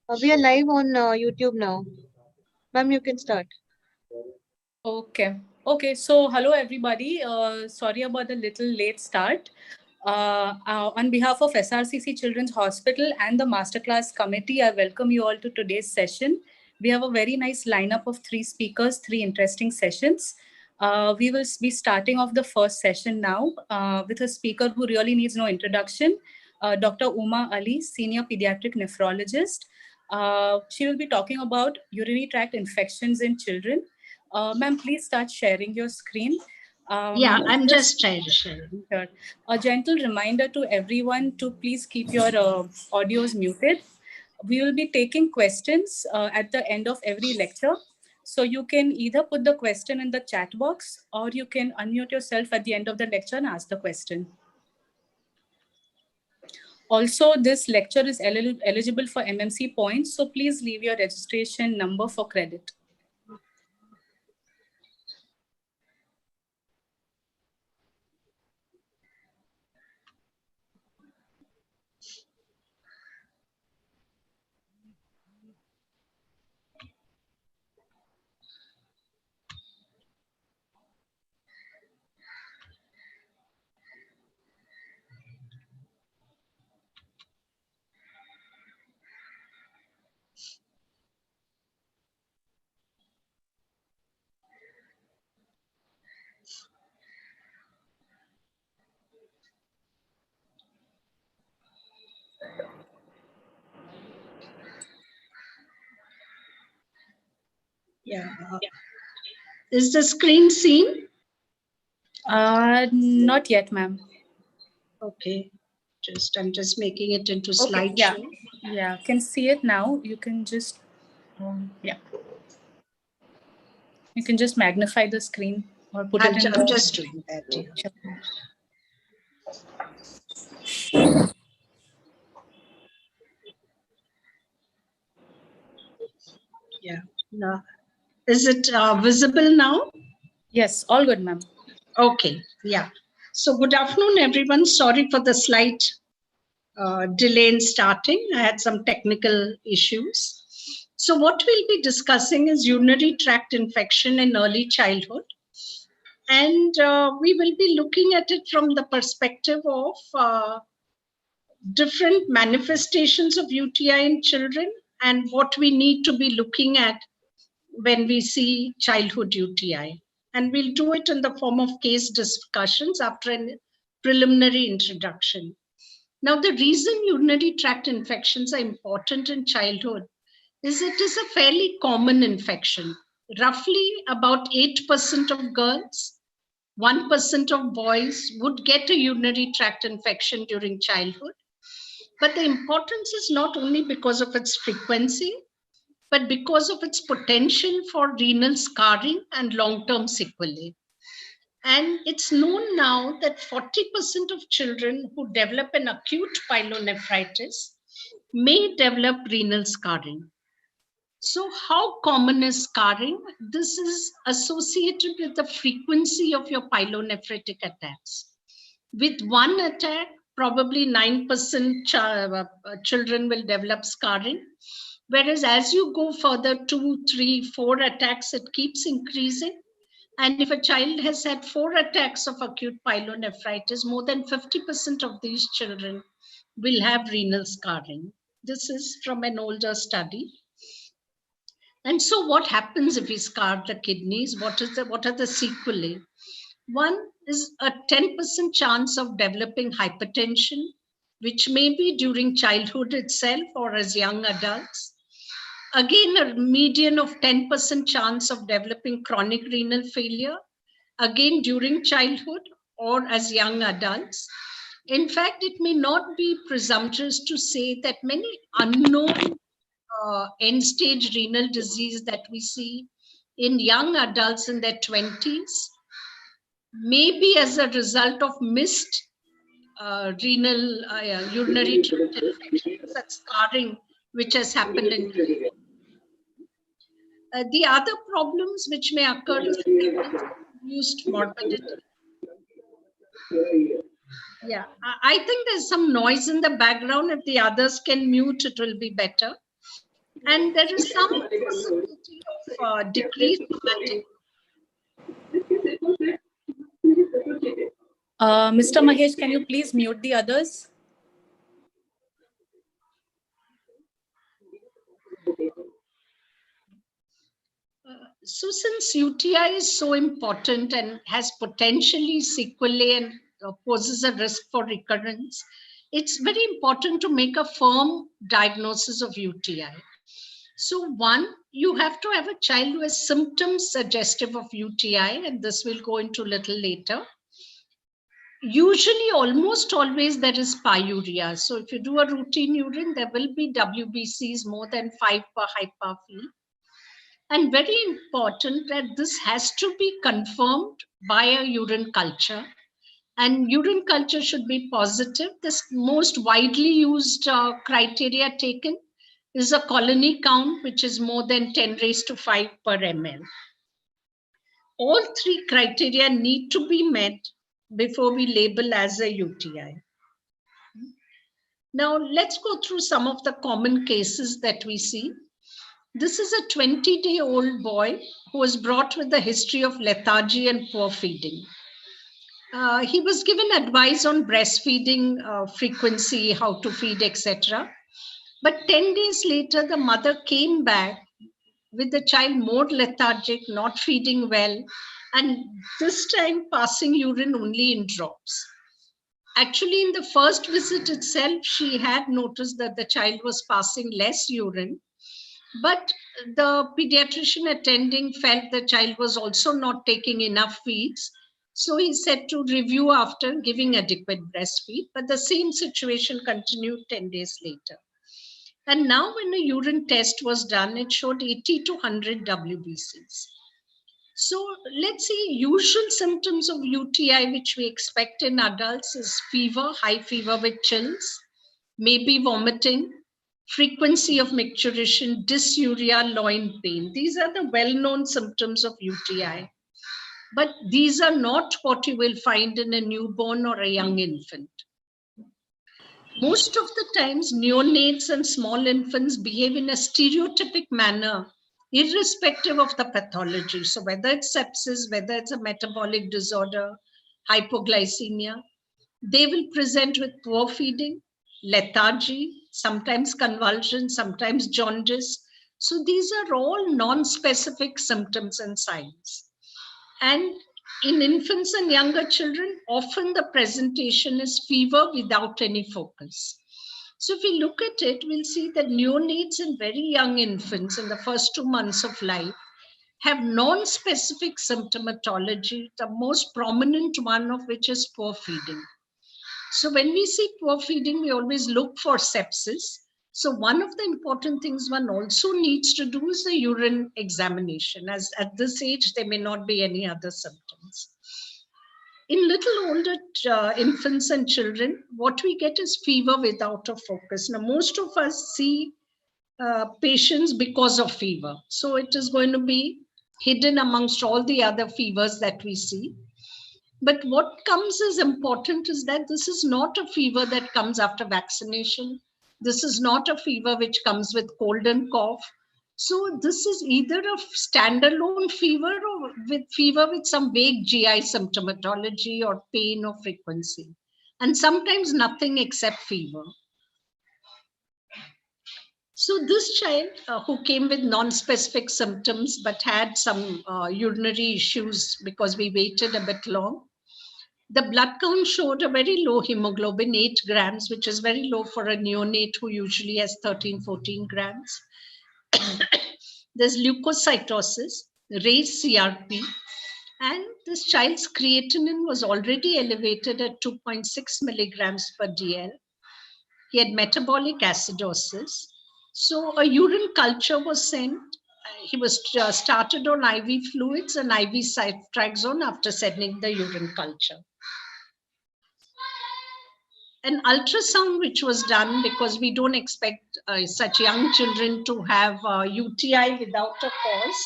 We are live on YouTube now. Ma'am, you can start. Okay. Okay. So, hello everybody. Sorry about the little late start. On behalf of SRCC Children's Hospital and the Masterclass Committee, I welcome you all to today's session. We have a very nice lineup of three speakers, three interesting sessions. We will be starting off the first session now with a speaker who really needs no introduction, Dr. Uma Ali, Senior Pediatric Nephrologist. She will be talking about urinary tract infections in children. Ma'am, please start sharing your screen. Yeah, I'm just trying to share. Sure. A gentle reminder to everyone to please keep your audios muted. We will be taking questions at the end of every lecture. So you can either put the question in the chat box or you can unmute yourself at the end of the lecture and ask the question. Also, this lecture is eligible for MMC points. So please leave your registration number for credit. Yeah. Is the screen seen? Not yet, ma'am. Okay. I'm just making it into slideshow. Yeah, can see it now. You can just, yeah. You can just magnify the screen or put it in. I'm just doing that. Yeah. No. Is it visible now? Yes, all good, ma'am. Okay. Yeah. So good afternoon, everyone. Sorry for the slight delay in starting. I had some technical issues. So what we'll be discussing is urinary tract infection in early childhood. And we will be looking at it from the perspective of different manifestations of UTI in children and what we need to be looking at when we see childhood UTI. And we'll do it in the form of case discussions after a preliminary introduction. Now, the reason urinary tract infections are important in childhood is it is a fairly common infection. Roughly about 8% of girls, 1% of boys would get a urinary tract infection during childhood. But the importance is not only because of its frequency, but because of its potential for renal scarring and long-term sequelae. And it's known now that 40% of children who develop an acute pyelonephritis may develop renal scarring. So how common is scarring? This is associated with the frequency of your pyelonephritic attacks. With one attack, probably 9% children will develop scarring. Whereas as you go further, 2, 3, 4 attacks, it keeps increasing. And if a child has had 4 attacks of acute pyelonephritis, more than 50% of these children will have renal scarring. This is from an older study. And so what happens if we scar the kidneys? What are the sequelae? One is a 10% chance of developing hypertension, which may be during childhood itself or as young adults. Again, a median of 10% chance of developing chronic renal failure, again during childhood or as young adults. In fact, it may not be presumptuous to say that many unknown end-stage renal disease that we see in young adults in their 20s may be as a result of missed urinary tract infections, that scarring which has happened in the other problems which may occur is induced morbidity. Yeah, I think there's some noise in the background. If the others can mute, it will be better. And there is some possibility of decreased somatic. Mr. Mahesh, can you please mute the others? So since UTI is so important and has potentially sequelae and poses a risk for recurrence, it's very important to make a firm diagnosis of UTI. So one, you have to have a child who has symptoms suggestive of UTI, and this will go into a little later. Usually, almost always there is pyuria. So if you do a routine urine, there will be WBCs more than 5 per high power field. And very important that this has to be confirmed by a urine culture. And urine culture should be positive. The most widely used criteria taken is a colony count, which is more than 10 raised to 5 per ml. All three criteria need to be met before we label as a UTI. Now, let's go through some of the common cases that we see. This is a 20-day-old boy who was brought with a history of lethargy and poor feeding. He was given advice on breastfeeding frequency, how to feed, etc. But 10 days later, the mother came back with the child more lethargic, not feeding well, and this time passing urine only in drops. Actually, in the first visit itself, she had noticed that the child was passing less urine, but the pediatrician attending felt the child was also not taking enough feeds. So he said to review after giving adequate breastfeed, but the same situation continued 10 days later. And now when a urine test was done, it showed 80 to 100 WBCs. So let's see, usual symptoms of UTI, which we expect in adults, is fever, high fever with chills, maybe vomiting, frequency of micturition, dysuria, loin pain. These are the well-known symptoms of UTI. But these are not what you will find in a newborn or a young infant. Most of the times, neonates and small infants behave in a stereotypic manner, irrespective of the pathology. So whether it's sepsis, whether it's a metabolic disorder, hypoglycemia, they will present with poor feeding, lethargy, sometimes convulsions, sometimes jaundice. So these are all non-specific symptoms and signs. And in infants and younger children, often the presentation is fever without any focus. So if we look at it, we'll see that neonates and very young infants in the first 2 months of life have non-specific symptomatology, the most prominent one of which is poor feeding. So when we see poor feeding, we always look for sepsis. So one of the important things one also needs to do is the urine examination, as at this age, there may not be any other symptoms. In little older infants and children, what we get is fever without a focus. Now, most of us see patients because of fever. So it is going to be hidden amongst all the other fevers that we see. But what comes as important is that this is not a fever that comes after vaccination. This is not a fever which comes with cold and cough. So this is either a standalone fever or with fever with some vague GI symptomatology or pain or frequency. And sometimes nothing except fever. So this child who came with non-specific symptoms but had some urinary issues because we waited a bit long. The blood count showed a very low hemoglobin, 8 grams, which is very low for a neonate who usually has 13, 14 grams. There's leukocytosis, raised CRP, and this child's creatinine was already elevated at 2.6 milligrams per DL. He had metabolic acidosis. So a urine culture was sent. He was started on IV fluids and IV ceftriaxone after sending the urine culture. An ultrasound which was done, because we don't expect such young children to have UTI without a cause.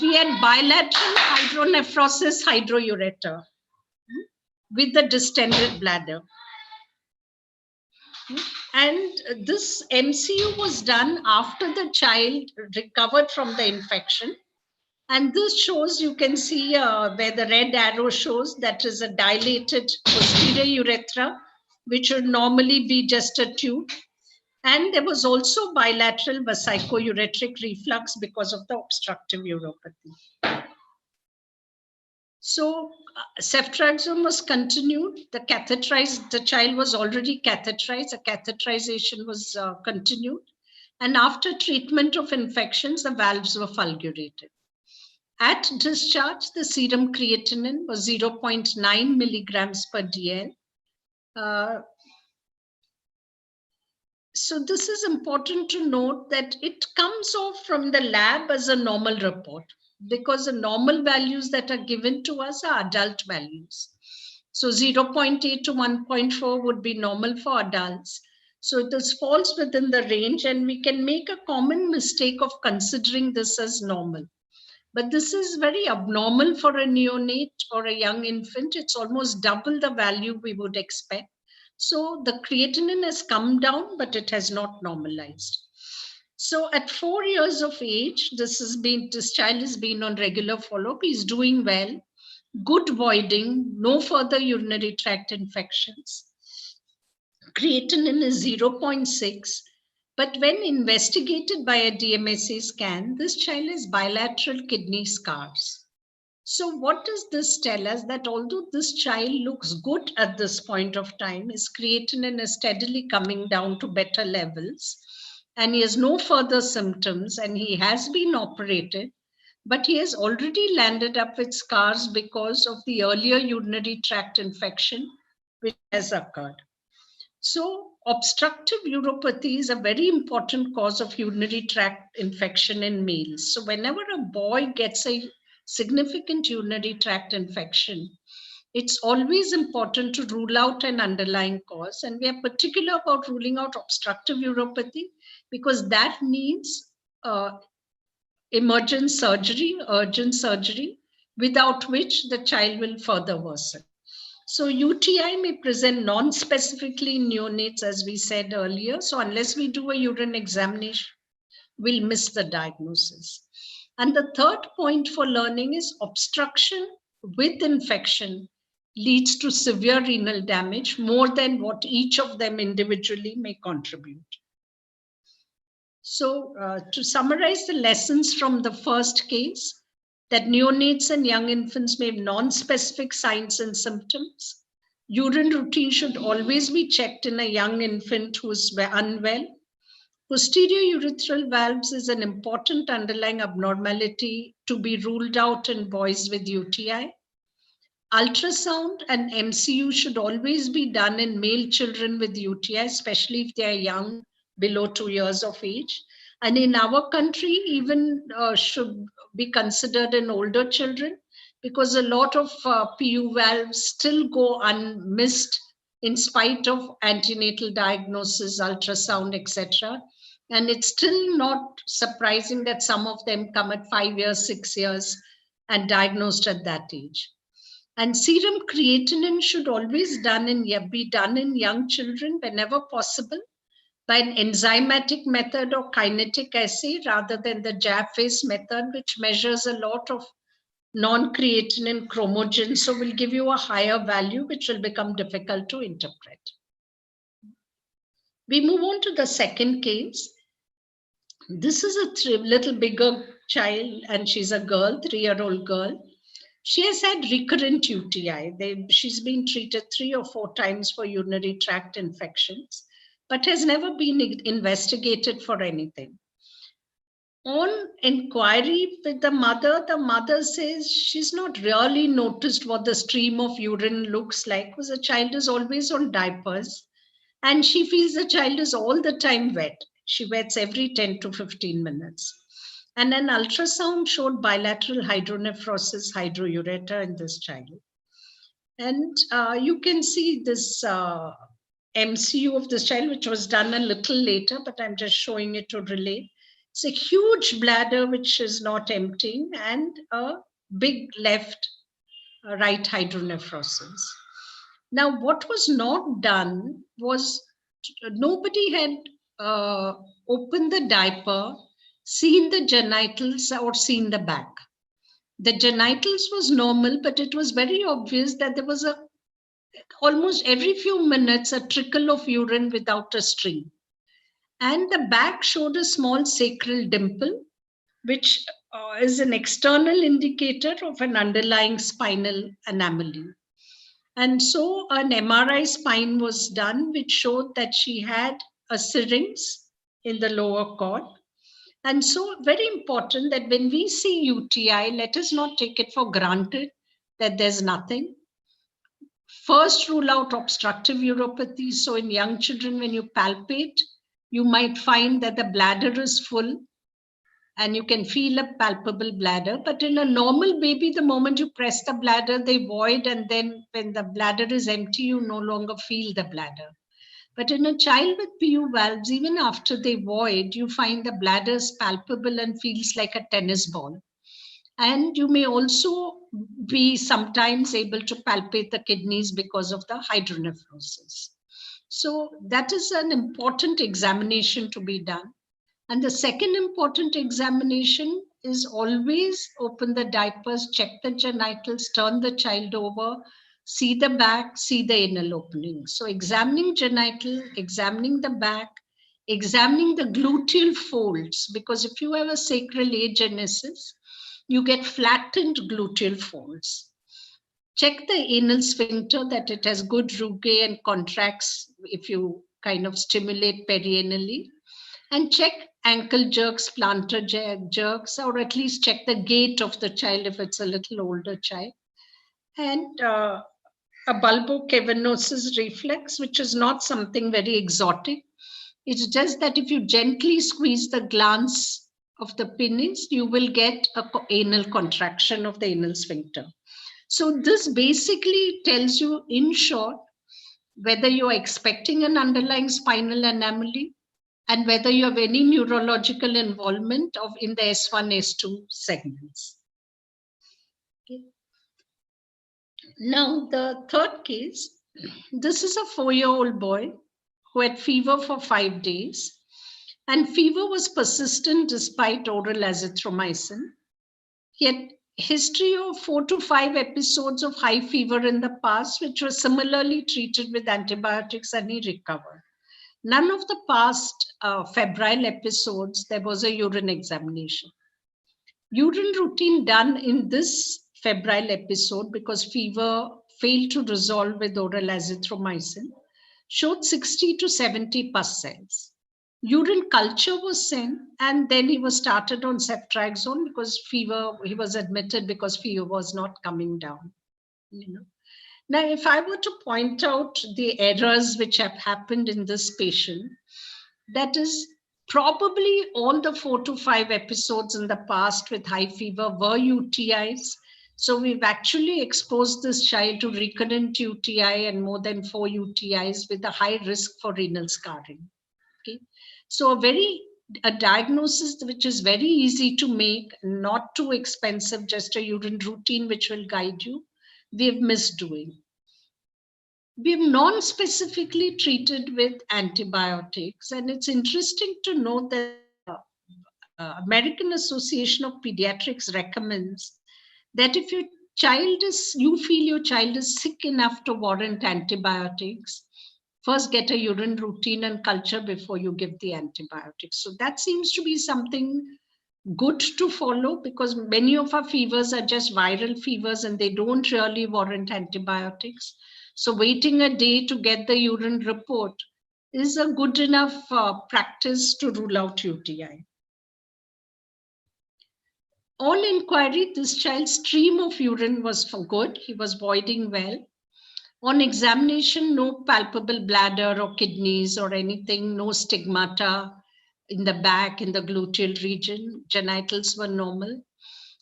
We had bilateral hydronephrosis hydroureter with the distended bladder. And this MCU was done after the child recovered from the infection. And this shows, you can see where the red arrow shows that is a dilated posterior urethra, which would normally be just a tube. And there was also bilateral vesico-ureteric reflux because of the obstructive uropathy. So ceftriaxone was continued. The child was already catheterized. The catheterization was continued. And after treatment of infections, the valves were fulgurated. At discharge, the serum creatinine was 0.9 milligrams per dl. So this is important to note that it comes off from the lab as a normal report, because the normal values that are given to us are adult values. So 0.8 to 1.4 would be normal for adults. So this falls within the range, and we can make a common mistake of considering this as normal. But this is very abnormal for a neonate or a young infant. It's almost double the value we would expect. So the creatinine has come down, but it has not normalized. So at 4 years of age, this child has been on regular follow-up. He's doing well, good voiding, no further urinary tract infections. Creatinine is 0.6. But when investigated by a DMSA scan, this child has bilateral kidney scars. So what does this tell us? That although this child looks good at this point of time, his creatinine is steadily coming down to better levels, and he has no further symptoms, and he has been operated, but he has already landed up with scars because of the earlier urinary tract infection which has occurred. So obstructive uropathy is a very important cause of urinary tract infection in males. So whenever a boy gets a significant urinary tract infection, it's always important to rule out an underlying cause. And we are particular about ruling out obstructive uropathy because that means emergent surgery, urgent surgery, without which the child will further worsen. So UTI may present non-specifically in neonates, as we said earlier. So unless we do a urine examination, we'll miss the diagnosis. And the third point for learning is obstruction with infection leads to severe renal damage, more than what each of them individually may contribute. So to summarize the lessons from the first case, that neonates and young infants may have non-specific signs and symptoms. Urine routine should always be checked in a young infant who is unwell. Posterior urethral valves is an important underlying abnormality to be ruled out in boys with UTI. Ultrasound and MCU should always be done in male children with UTI, especially if they are young, below 2 years of age. And in our country, even should be considered in older children, because a lot of PU valves still go unmissed in spite of antenatal diagnosis, ultrasound, etc. And it's still not surprising that some of them come at 5 years, 6 years, and diagnosed at that age. And serum creatinine should always be done in young children whenever possible by an enzymatic method or kinetic assay rather than the Jaffe method, which measures a lot of non-creatinine chromogen. So will give you a higher value, which will become difficult to interpret. We move on to the second case. This is a little bigger child, and she's a girl, 3-year-old girl. She has had recurrent UTI. She's been treated 3 or 4 times for urinary tract infections, but has never been investigated for anything. On inquiry with the mother says she's not really noticed what the stream of urine looks like, because the child is always on diapers, and she feels the child is all the time wet. She wets every 10 to 15 minutes. And an ultrasound showed bilateral hydronephrosis, hydroureter in this child. And you can see this MCU of this child, which was done a little later, but I'm just showing it to relate. It's a huge bladder, which is not emptying, and a big right hydronephrosis. Now, what was not done was nobody had opened the diaper, seen the genitals or seen the back. The genitals was normal, but it was very obvious that there was almost every few minutes a trickle of urine without a stream. And the back showed a small sacral dimple, which is an external indicator of an underlying spinal anomaly. And so an MRI spine was done, which showed that she had a syrinx in the lower cord. And so very important that when we see UTI, let us not take it for granted that there's nothing. First, rule out obstructive uropathy. So in young children, when you palpate, you might find that the bladder is full and you can feel a palpable bladder. But in a normal baby, the moment you press the bladder, they void. And then when the bladder is empty, you no longer feel the bladder. But in a child with PU valves, even after they void, you find the bladder is palpable and feels like a tennis ball. And you may also be sometimes able to palpate the kidneys because of the hydronephrosis. So that is an important examination to be done. And the second important examination is always open the diapers, check the genitals, turn the child over, see the back, see the anal opening. So examining genital, examining the back, examining the gluteal folds, because if you have a sacral agenesis, you get flattened gluteal folds. Check the anal sphincter that it has good rugae and contracts if you kind of stimulate perianally. And check ankle jerks, plantar jerks, or at least check the gait of the child if it's a little older child. And a bulbocavernous reflex, which is not something very exotic. It's just that if you gently squeeze the glans of the penis, you will get an anal contraction of the anal sphincter. So this basically tells you, in short, whether you're expecting an underlying spinal anomaly and whether you have any neurological involvement in the S1, S2 segments. Okay. Now, the third case, this is a 4-year-old boy who had fever for 5 days. And fever was persistent despite oral azithromycin. He had history of 4 to 5 episodes of high fever in the past, which was similarly treated with antibiotics, and he recovered. None of the past febrile episodes, there was a urine examination. Urine routine done in this febrile episode, because fever failed to resolve with oral azithromycin, showed 60 to 70 pus cells. Urine culture was sent, and then he was started on ceftriaxone because fever, he was admitted because fever was not coming down. Now, if I were to point out the errors which have happened in this patient, that is probably all the 4 to 5 episodes in the past with high fever were UTIs. So we've actually exposed this child to recurrent UTI and more than 4 UTIs with a high risk for renal scarring. Okay. So a diagnosis which is very easy to make, not too expensive, just a urine routine which will guide you, we have missed doing. We have non-specifically treated with antibiotics, and it's interesting to note that American Association of Pediatrics recommends that if you feel your child is sick enough to warrant antibiotics, first get a urine routine and culture before you give the antibiotics. So that seems to be something good to follow, because many of our fevers are just viral fevers and they don't really warrant antibiotics. So waiting a day to get the urine report is a good enough practice to rule out UTI. On inquiry, this child's stream of urine was for good. He was voiding well. On examination, no palpable bladder or kidneys or anything, no stigmata in the back, in the gluteal region. Genitals were normal.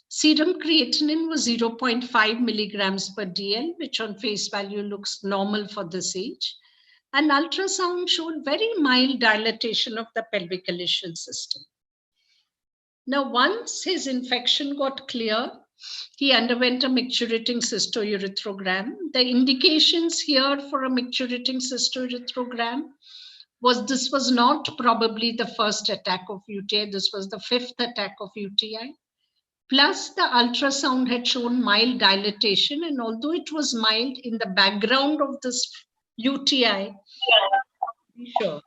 Serum creatinine was 0.5 milligrams per DL, which on face value looks normal for this age. And ultrasound showed very mild dilatation of the pelvic ileal system. Now, once his infection got clear, he underwent a micturating cystourethrogram. The indications here for a micturating cystourethrogram this was not probably the first attack of UTI. This was the 5th attack of UTI. Plus, the ultrasound had shown mild dilatation, and although it was mild, in the background of this UTI, sure.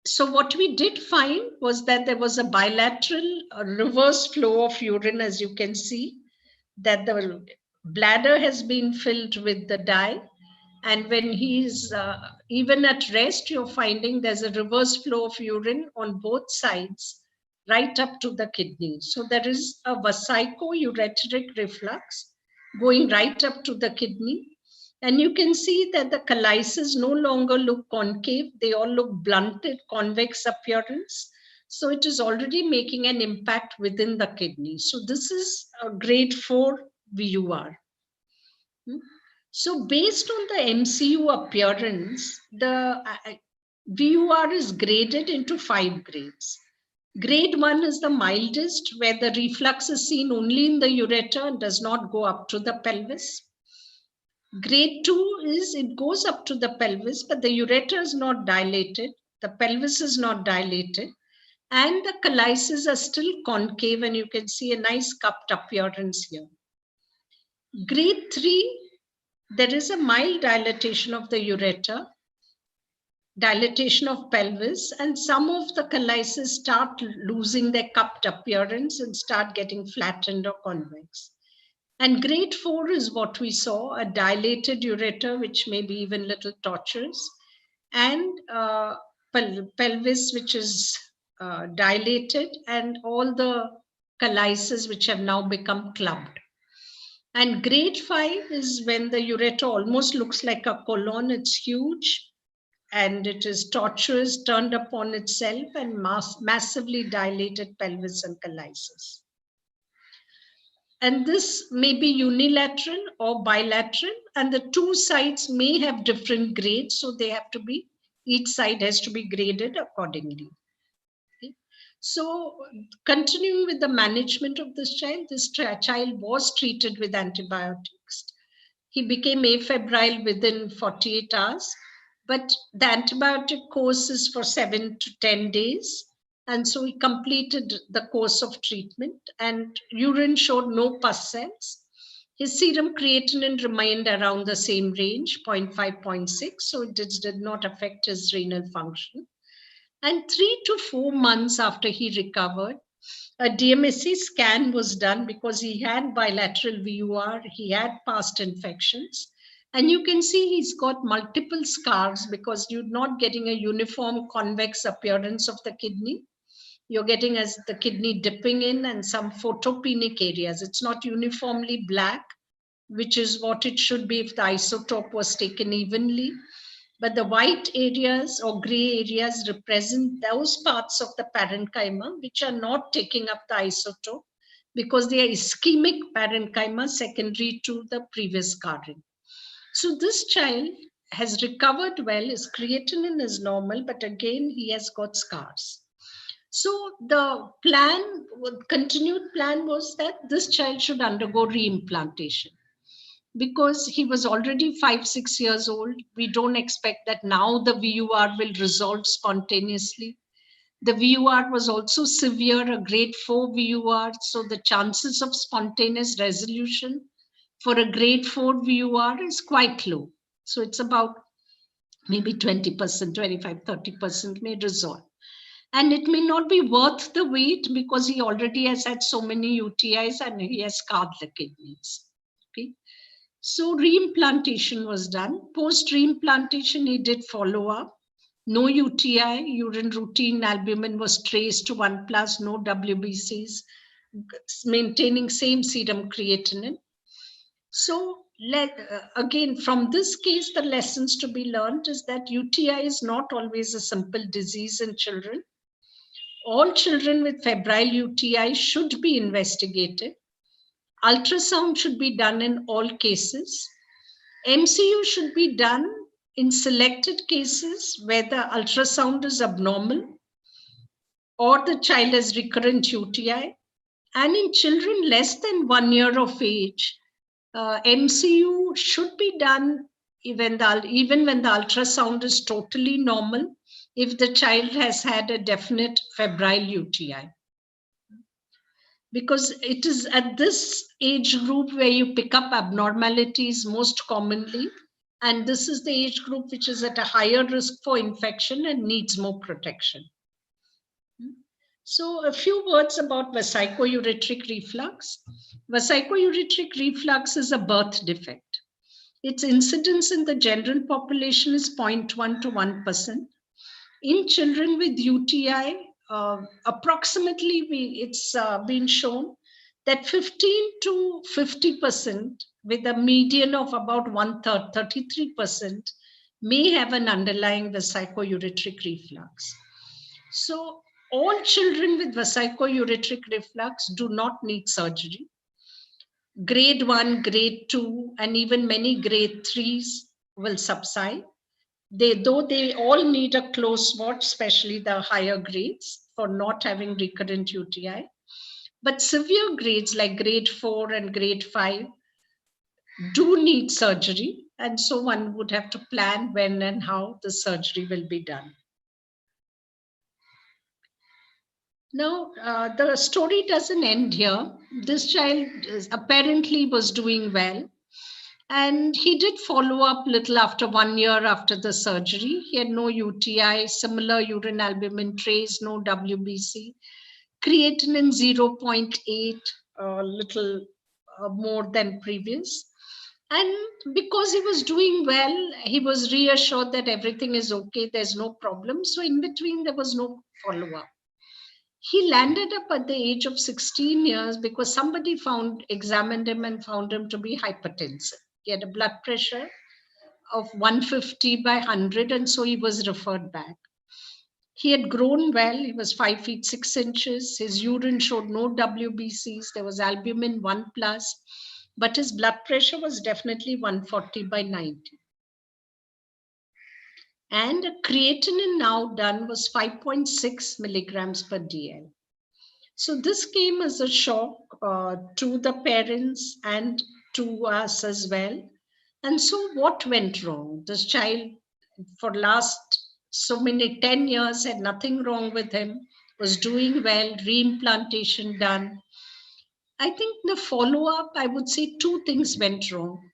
So what we did find was that there was a bilateral reverse flow of urine, as you can see, that the bladder has been filled with the dye. And when he's even at rest, you're finding there's a reverse flow of urine on both sides, right up to the kidney. So there is a vesico-ureteric reflux going right up to the kidney. And you can see that the chalices no longer look concave. They all look blunted, convex appearance. So it is already making an impact within the kidney. So this is a grade 4 VUR. So based on the MCU appearance, the VUR is graded into 5 grades. Grade 1 is the mildest, where the reflux is seen only in the ureter and does not go up to the pelvis. Grade 2 is it goes up to the pelvis, but the ureter is not dilated, the pelvis is not dilated, and the chalices are still concave, and you can see a nice cupped appearance here. Grade 3, there is a mild dilatation of the ureter, dilatation of pelvis, and some of the chalices start losing their cupped appearance and start getting flattened or convex. And grade 4 is what we saw, a dilated ureter, which may be even little tortuous, and pelvis, which is dilated, and all the chalices, which have now become clubbed. And grade 5 is when the ureter almost looks like a colon. It's huge, and it is tortuous, turned upon itself, and massively dilated pelvis and chalices. And this may be unilateral or bilateral, and the two sides may have different grades, so they have to be, each side has to be graded accordingly. Okay. So continuing with the management of this child was treated with antibiotics. He became afebrile within 48 hours, but the antibiotic course is for 7 to 10 days. And so he completed the course of treatment, and urine showed no pus cells. His serum creatinine remained around the same range, 0.5, 0.6, so it did not affect his renal function. And 3 to 4 months after he recovered, a DMSC scan was done because he had bilateral VUR, he had past infections. And you can see he's got multiple scars because you're not getting a uniform convex appearance of the kidney. You're getting as the kidney dipping in and some photopenic areas. It's not uniformly black, which is what it should be if the isotope was taken evenly. But the white areas or gray areas represent those parts of the parenchyma which are not taking up the isotope because they are ischemic parenchyma secondary to the previous scarring. So this child has recovered well, his creatinine is normal, but again, he has got scars. So the continued plan was that this child should undergo reimplantation because he was already 5-6 years old. We don't expect that now the VUR will resolve spontaneously. The VUR was also severe, a grade 4 VUR. So the chances of spontaneous resolution for a grade 4 VUR is quite low. So it's about maybe 20%, 25, 30% may resolve. And it may not be worth the wait because he already has had so many UTIs and he has scarred the kidneys. Okay. So reimplantation was done. Post reimplantation, he did follow up. No UTI, urine routine albumin was traced to 1+, no WBCs, maintaining same serum creatinine. So again, from this case, the lessons to be learned is that UTI is not always a simple disease in children. All children with febrile UTI should be investigated. Ultrasound should be done in all cases. MCU should be done in selected cases where the ultrasound is abnormal or the child has recurrent UTI. And in children less than 1 year of age, MCU should be done even when the ultrasound is totally normal, if the child has had a definite febrile UTI. Because it is at this age group where you pick up abnormalities most commonly. And this is the age group which is at a higher risk for infection and needs more protection. So a few words about vesico-ureteric reflux. Vesico-ureteric reflux is a birth defect. Its incidence in the general population is 0.1 to 1%. In children with UTI, approximately it's been shown that 15 to 50%, with a median of about 1/3, 33%, may have an underlying vesico-ureteric reflux. So all children with vesico-ureteric reflux do not need surgery. Grade 1, grade 2, and even many grade 3s will subside. Though they all need a close watch, especially the higher grades, for not having recurrent UTI. But severe grades like grade 4 and grade 5 do need surgery. And so one would have to plan when and how the surgery will be done. Now, the story doesn't end here. This child apparently was doing well. And he did follow up little after 1 year after the surgery. He had no UTI, similar urine albumin trace, no WBC, creatinine 0.8, a little more than previous. And because he was doing well, he was reassured that everything is okay, there's no problem. So in between, there was no follow-up. He landed up at the age of 16 years because somebody examined him and found him to be hypertensive. He had a blood pressure of 150 by 100, and so he was referred back. He had grown well. He was 5 feet 6 inches. His urine showed no WBCs. There was albumin 1+, but his blood pressure was definitely 140 by 90. And a creatinine now done was 5.6 milligrams per DL. So this came as a shock to the parents and to us as well. And so what went wrong? This child for last so many 10 years had nothing wrong with him, was doing well, reimplantation done. I think the follow-up, I would say 2 things went wrong.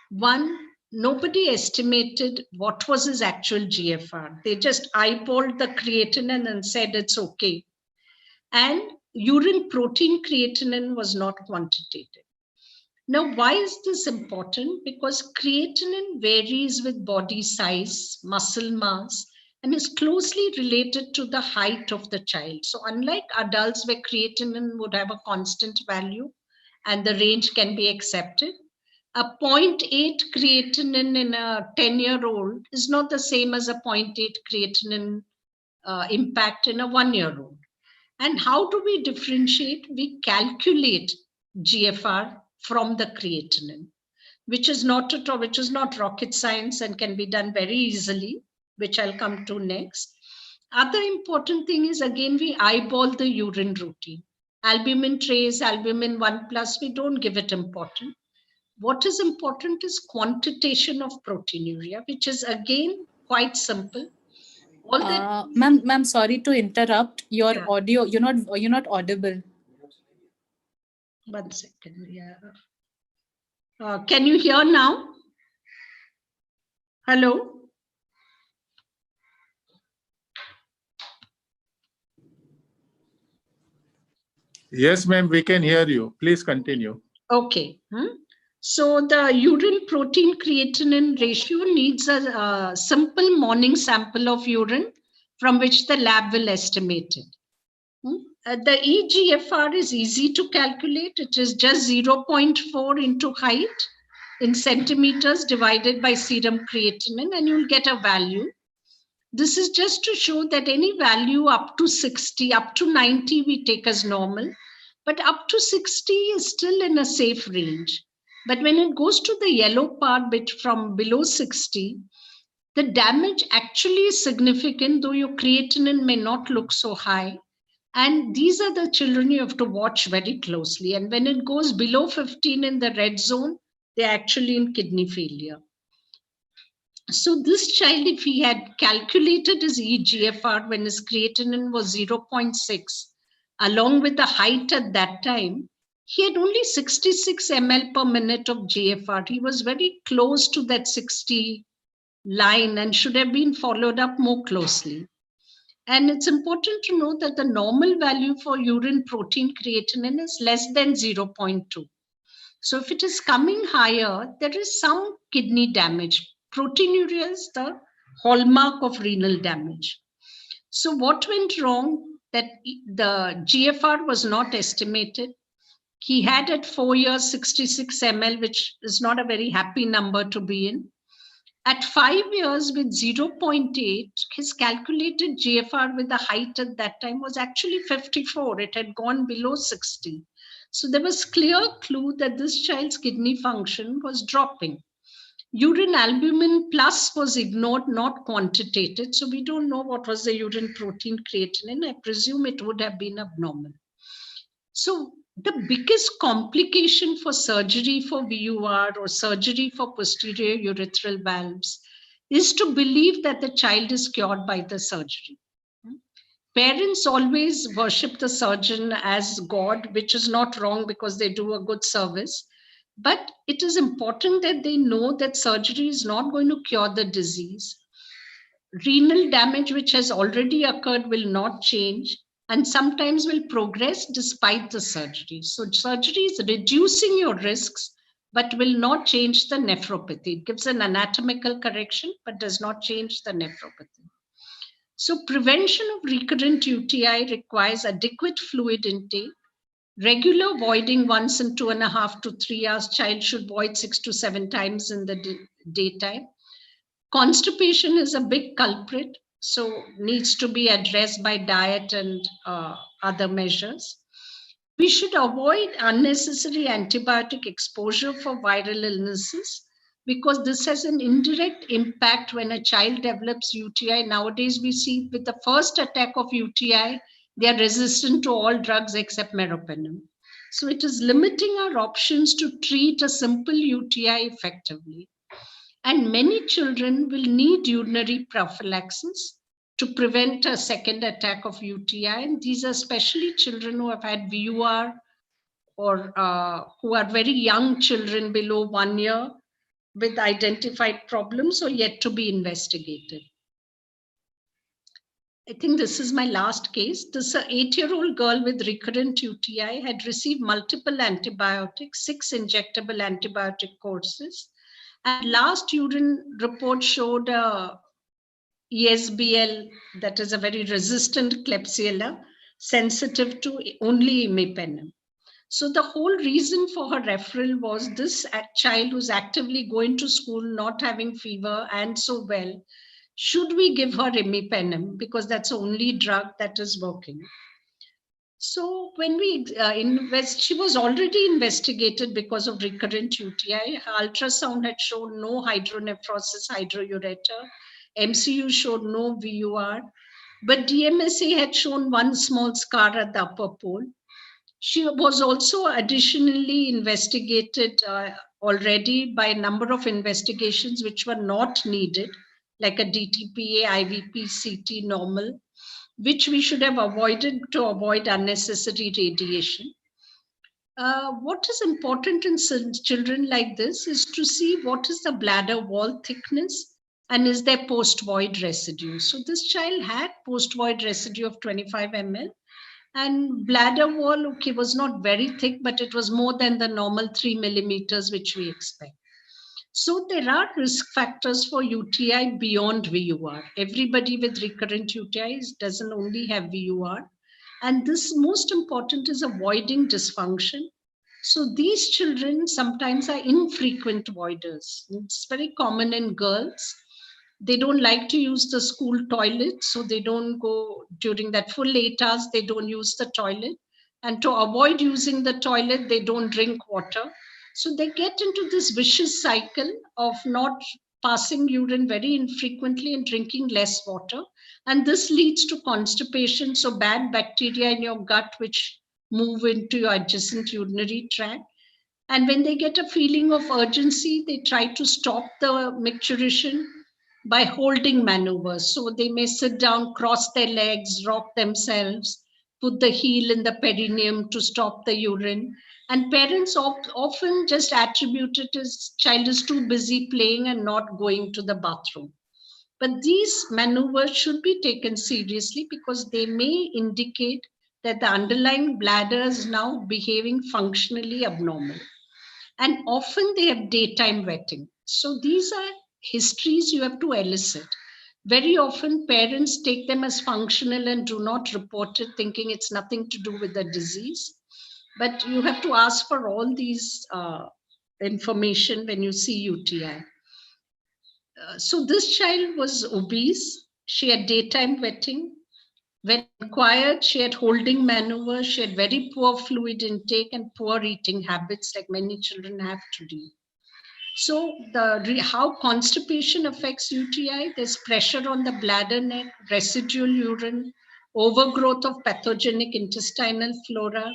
One, nobody estimated what was his actual GFR. They just eyeballed the creatinine and said it's okay. And urine protein creatinine was not quantitative. Now, why is this important? Because creatinine varies with body size, muscle mass, and is closely related to the height of the child. So unlike adults where creatinine would have a constant value and the range can be accepted, a 0.8 creatinine in a 10-year-old is not the same as a 0.8 creatinine impact in a 1-year-old. And how do we differentiate? We calculate GFR from the creatinine, which is not rocket science and can be done very easily, which I'll come to next. Other important thing is, again, we eyeball the urine routine. Albumin trace, albumin 1+, we don't give it important. What is important is quantitation of proteinuria, which is again quite simple. Ma'am, sorry to interrupt. Your audio, you're not audible. 1 second. Yeah. Can you hear now? Hello. Yes, ma'am, we can hear you. Please continue. Okay. So the urine protein creatinine ratio needs a simple morning sample of urine from which the lab will estimate it. The eGFR is easy to calculate. It is just 0.4 into height in centimeters divided by serum creatinine, and you'll get a value. This is just to show that any value up to 60, up to 90 we take as normal, but up to 60 is still in a safe range. But when it goes to the yellow part bit from below 60, the damage actually is significant, though your creatinine may not look so high. And these are the children you have to watch very closely. And when it goes below 15 in the red zone, they're actually in kidney failure. So this child, if he had calculated his eGFR when his creatinine was 0.6, along with the height at that time, he had only 66 ml per minute of GFR. He was very close to that 60 line and should have been followed up more closely. And it's important to know that the normal value for urine protein creatinine is less than 0.2. So if it is coming higher, there is some kidney damage. Proteinuria is the hallmark of renal damage. So what went wrong? That the GFR was not estimated. He had at 4 years 66 ml, which is not a very happy number to be in. At 5 years with 0.8, his calculated GFR with the height at that time was actually 54. It had gone below 60. So there was clear clue that this child's kidney function was dropping. Urine albumin plus was ignored, not quantitated. So we don't know what was the urine protein creatinine. I presume it would have been abnormal. So the biggest complication for surgery for VUR or surgery for posterior urethral valves is to believe that the child is cured by the surgery. Parents always worship the surgeon as God, which is not wrong because they do a good service. But it is important that they know that surgery is not going to cure the disease. Renal damage, which has already occurred, will not change and sometimes will progress despite the surgery. So surgery is reducing your risks, but will not change the nephropathy. It gives an anatomical correction, but does not change the nephropathy. So prevention of recurrent UTI requires adequate fluid intake, regular voiding once in 2.5 to 3 hours. Child should void 6 to 7 times in the daytime. Constipation is a big culprit, so needs to be addressed by diet and other measures. We should avoid unnecessary antibiotic exposure for viral illnesses because this has an indirect impact when a child develops UTI. Nowadays, we see with the first attack of UTI, they are resistant to all drugs except meropenem. So it is limiting our options to treat a simple UTI effectively. And many children will need urinary prophylaxis to prevent a second attack of UTI. And these are especially children who have had VUR or who are very young children below 1 year with identified problems or yet to be investigated. I think this is my last case. This 8-year-old girl with recurrent UTI had received multiple antibiotics, 6 injectable antibiotic courses. And last urine report showed ESBL, that is a very resistant Klebsiella, sensitive to only imipenem. So the whole reason for her referral was this child who's actively going to school, not having fever and so well, should we give her imipenem because that's the only drug that is working. So when we she was already investigated because of recurrent UTI. Her ultrasound had shown no hydronephrosis, hydroureter. MCU showed no VUR, but DMSA had shown one small scar at the upper pole. She was also additionally investigated already by a number of investigations which were not needed, like a DTPA, IVP, CT normal, which we should have avoided to avoid unnecessary radiation. What is important in children like this is to see what is the bladder wall thickness and is there post-void residue. So this child had post-void residue of 25 ml and bladder wall, okay, was not very thick, but it was more than the normal 3 millimeters, which we expect. So there are risk factors for UTI beyond VUR. Everybody with recurrent UTIs doesn't only have VUR. And this most important is avoiding dysfunction. So these children sometimes are infrequent voiders. It's very common in girls. They don't like to use the school toilet, so they don't go during that full 8 hours, they don't use the toilet. And to avoid using the toilet, they don't drink water. So they get into this vicious cycle of not passing urine very infrequently and drinking less water. And this leads to constipation, so bad bacteria in your gut, which move into your adjacent urinary tract. And when they get a feeling of urgency, they try to stop the micturition. by holding maneuvers. So they may sit down, cross their legs, rock themselves, put the heel in the perineum to stop the urine. And parents often just attribute it as child is too busy playing and not going to the bathroom. But these maneuvers should be taken seriously because they may indicate that the underlying bladder is now behaving functionally abnormal. And often they have daytime wetting. So these are histories you have to elicit. Very often parents take them as functional and do not report it, thinking it's nothing to do with the disease. But you have to ask for all these information when you see UTI. So this child was obese. She had daytime wetting. When inquired, she had holding maneuvers. She had very poor fluid intake and poor eating habits, like many children have today. So how constipation affects UTI, there's pressure on the bladder neck, residual urine, overgrowth of pathogenic intestinal flora,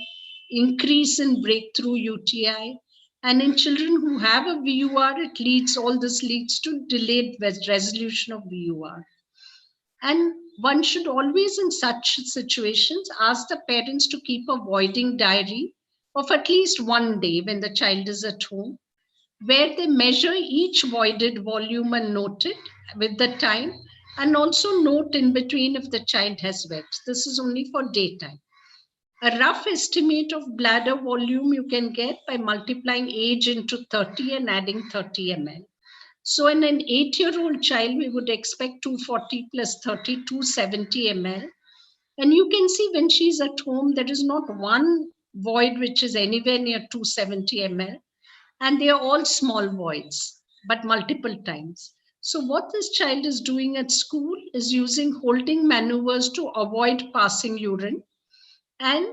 increase in breakthrough UTI. And in children who have a VUR, all this leads to delayed resolution of VUR. And one should always, in such situations, ask the parents to keep a voiding diary of at least one day when the child is at home, where they measure each voided volume and note it with the time, and also note in between if the child has wet. This is only for daytime. A rough estimate of bladder volume you can get by multiplying age into 30 and adding 30 ml. So in an 8-year-old child, we would expect 240 plus 30, 270 ml. And you can see when she's at home, there is not one void which is anywhere near 270 ml. And they are all small voids, but multiple times. So what this child is doing at school is using holding maneuvers to avoid passing urine. And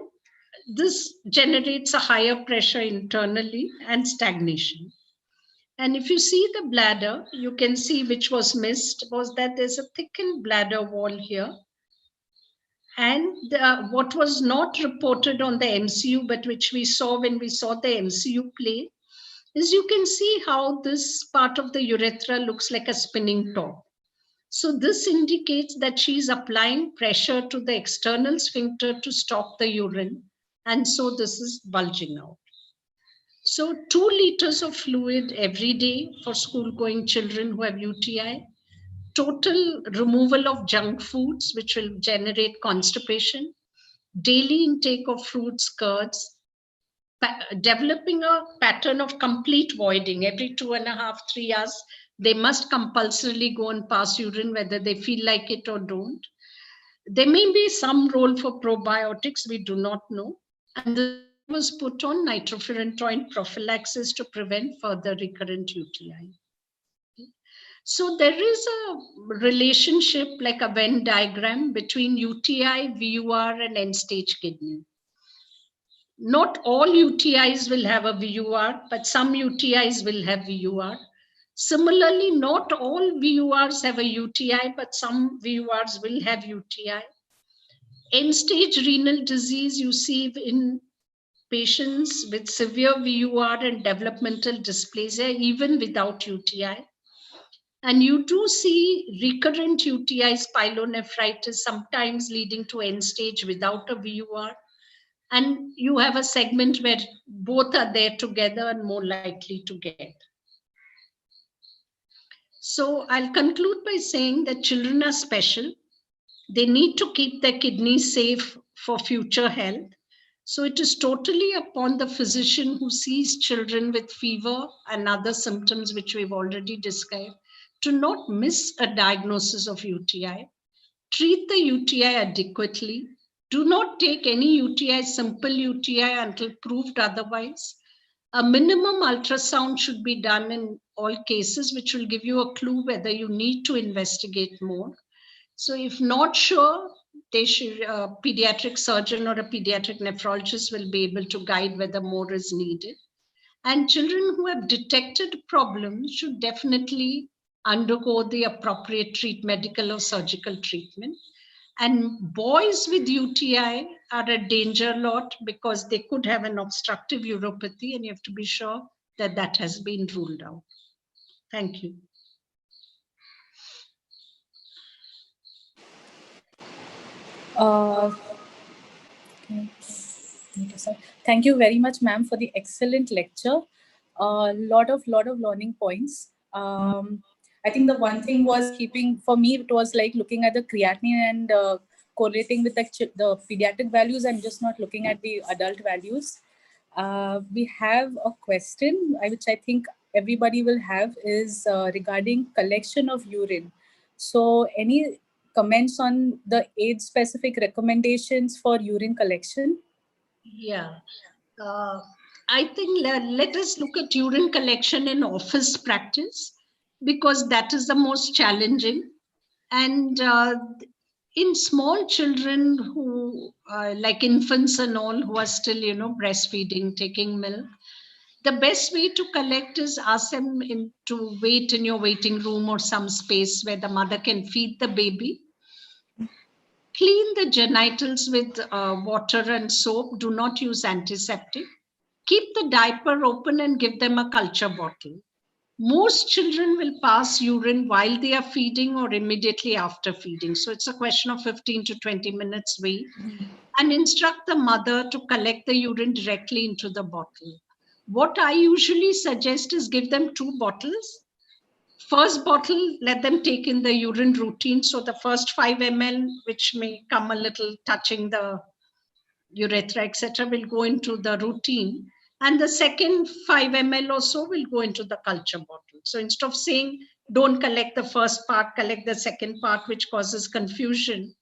this generates a higher pressure internally and stagnation. And if you see the bladder, you can see which was missed was that there's a thickened bladder wall here. And what was not reported on the MCU, but which we saw when we saw the MCU play, is you can see how this part of the urethra looks like a spinning top. So this indicates that she's applying pressure to the external sphincter to stop the urine. And so this is bulging out. So 2 liters of fluid every day for school-going children who have UTI. Total removal of junk foods, which will generate constipation. Daily intake of fruits, curds. Developing a pattern of complete voiding every 2.5, 3 hours. They must compulsorily go and pass urine whether they feel like it or don't. There may be some role for probiotics, we do not know. And this was put on nitrofurantoin prophylaxis to prevent further recurrent UTI. So there is a relationship, like a Venn diagram, between UTI, VUR, and end-stage kidney. Not all UTIs will have a VUR, but some UTIs will have VUR. Similarly, not all VURs have a UTI, but some VURs will have UTI. End-stage renal disease you see in patients with severe VUR and developmental dysplasia, even without UTI. And you do see recurrent UTI, pyelonephritis, sometimes leading to end-stage without a VUR. And you have a segment where both are there together and more likely to get. So I'll conclude by saying that children are special. They need to keep their kidneys safe for future health. So it is totally upon the physician who sees children with fever and other symptoms which we've already described to not miss a diagnosis of UTI. Treat the UTI adequately. Do not take any UTI, simple UTI, until proved otherwise. A minimum ultrasound should be done in all cases, which will give you a clue whether you need to investigate more. So if not sure, they should, a pediatric surgeon or a pediatric nephrologist will be able to guide whether more is needed. And children who have detected problems should definitely undergo the appropriate medical or surgical treatment. And boys with UTI are a danger lot because they could have an obstructive uropathy, and you have to be sure that that has been ruled out. Thank you. Uh, Thank you very much, ma'am, for the excellent lecture. Lot of learning points. I think the one thing was for me, it was like looking at the creatinine and correlating with the pediatric values and just not looking at the adult values. We have a question, which I think everybody will have, is regarding collection of urine. So any comments on the age-specific recommendations for urine collection? Yeah. I think let us look at urine collection in office practice, because that is the most challenging. And in small children who, like infants and all, who are still, breastfeeding, taking milk, the best way to collect is ask them to wait in your waiting room or some space where the mother can feed the baby. Clean the genitals with water and soap. Do not use antiseptic. Keep the diaper open and give them a culture bottle. Most children will pass urine while they are feeding or immediately after feeding. So it's a question of 15 to 20 minutes wait. And instruct the mother to collect the urine directly into the bottle. What I usually suggest is give them 2 bottles. First bottle, let them take in the urine routine. So the first 5 ml, which may come a little touching the urethra, etc., will go into the routine. And the second 5 ml or so will go into the culture bottle. So instead of saying, don't collect the first part, collect the second part, which causes confusion,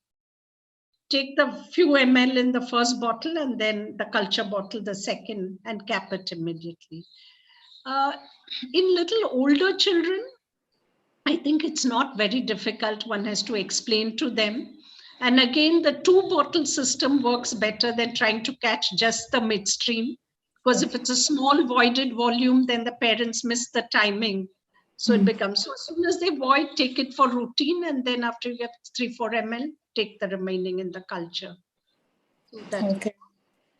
take the few ml in the first bottle and then the culture bottle, the second, and cap it immediately. In little older children, I think it's not very difficult. One has to explain to them. And again, the 2-bottle system works better than trying to catch just the midstream. Because if it's a small voided volume, then the parents miss the timing. So it becomes, so as soon as they void, take it for routine. And then after you get 3-4 ml, take the remaining in the culture. So that Okay.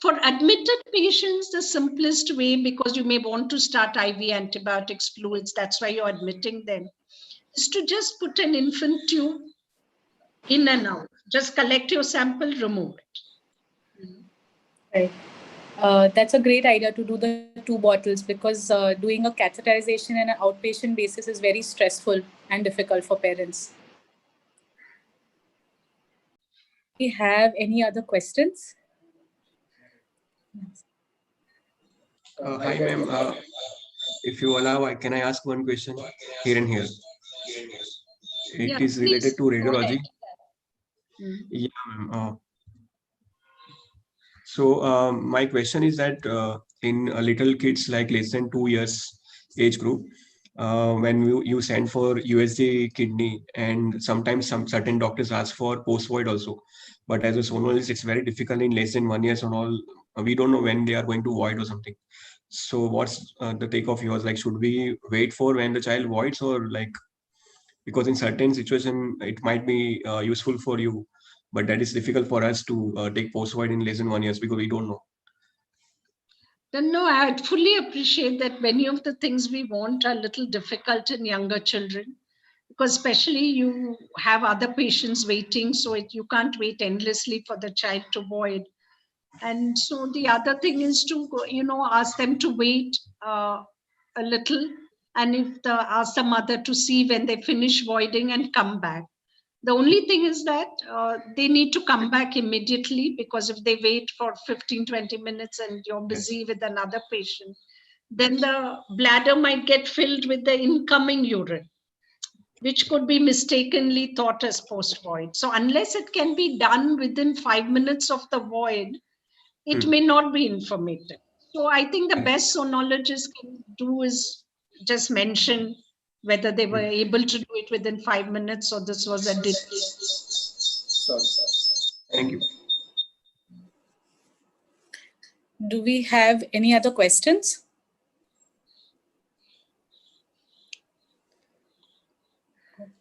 For admitted patients, the simplest way, because you may want to start IV antibiotics, fluids, that's why you're admitting them, is to just put an infant tube in and out. Just collect your sample, remove it. Right. That's a great idea to do the 2 bottles, because doing a catheterization on an outpatient basis is very stressful and difficult for parents. We have any other questions? Hi, ma'am. If you allow, can I ask one question here and here? It is related to radiology. Yeah, ma'am. So my question is that in little kids like less than 2 years age group, when you send for USG kidney, and sometimes some certain doctors ask for post-void also, but as a sonologist, it's very difficult in less than 1 year and all. We don't know when they are going to void or something. So what's the take of yours? Like, should we wait for when the child voids, or like, because in certain situation it might be useful for you, but that is difficult for us to take post-void in less than 1 year because we don't know. No, I fully appreciate that many of the things we want are a little difficult in younger children, because especially you have other patients waiting, so you can't wait endlessly for the child to void. And so the other thing is to, ask them to wait a little, and ask the mother to see when they finish voiding and come back. The only thing is that they need to come back immediately, because if they wait for 15-20 minutes and you're busy with another patient, then the bladder might get filled with the incoming urine, which could be mistakenly thought as post-void. So unless it can be done within 5 minutes of the void, it may not be informative. So I think the best sonologists can do is just mention whether they were able to do it within 5 minutes or this was a delay. Thank you. Do we have any other questions?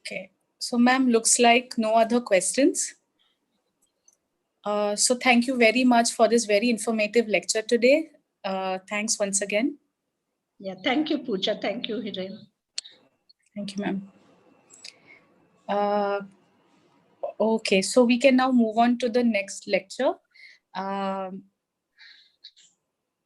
Okay. So, ma'am, looks like no other questions. So thank you very much for this very informative lecture today. Thanks once again. Yeah, thank you, Pooja. Thank you, Hiren. Thank you, ma'am. Okay, so we can now move on to the next lecture. Um,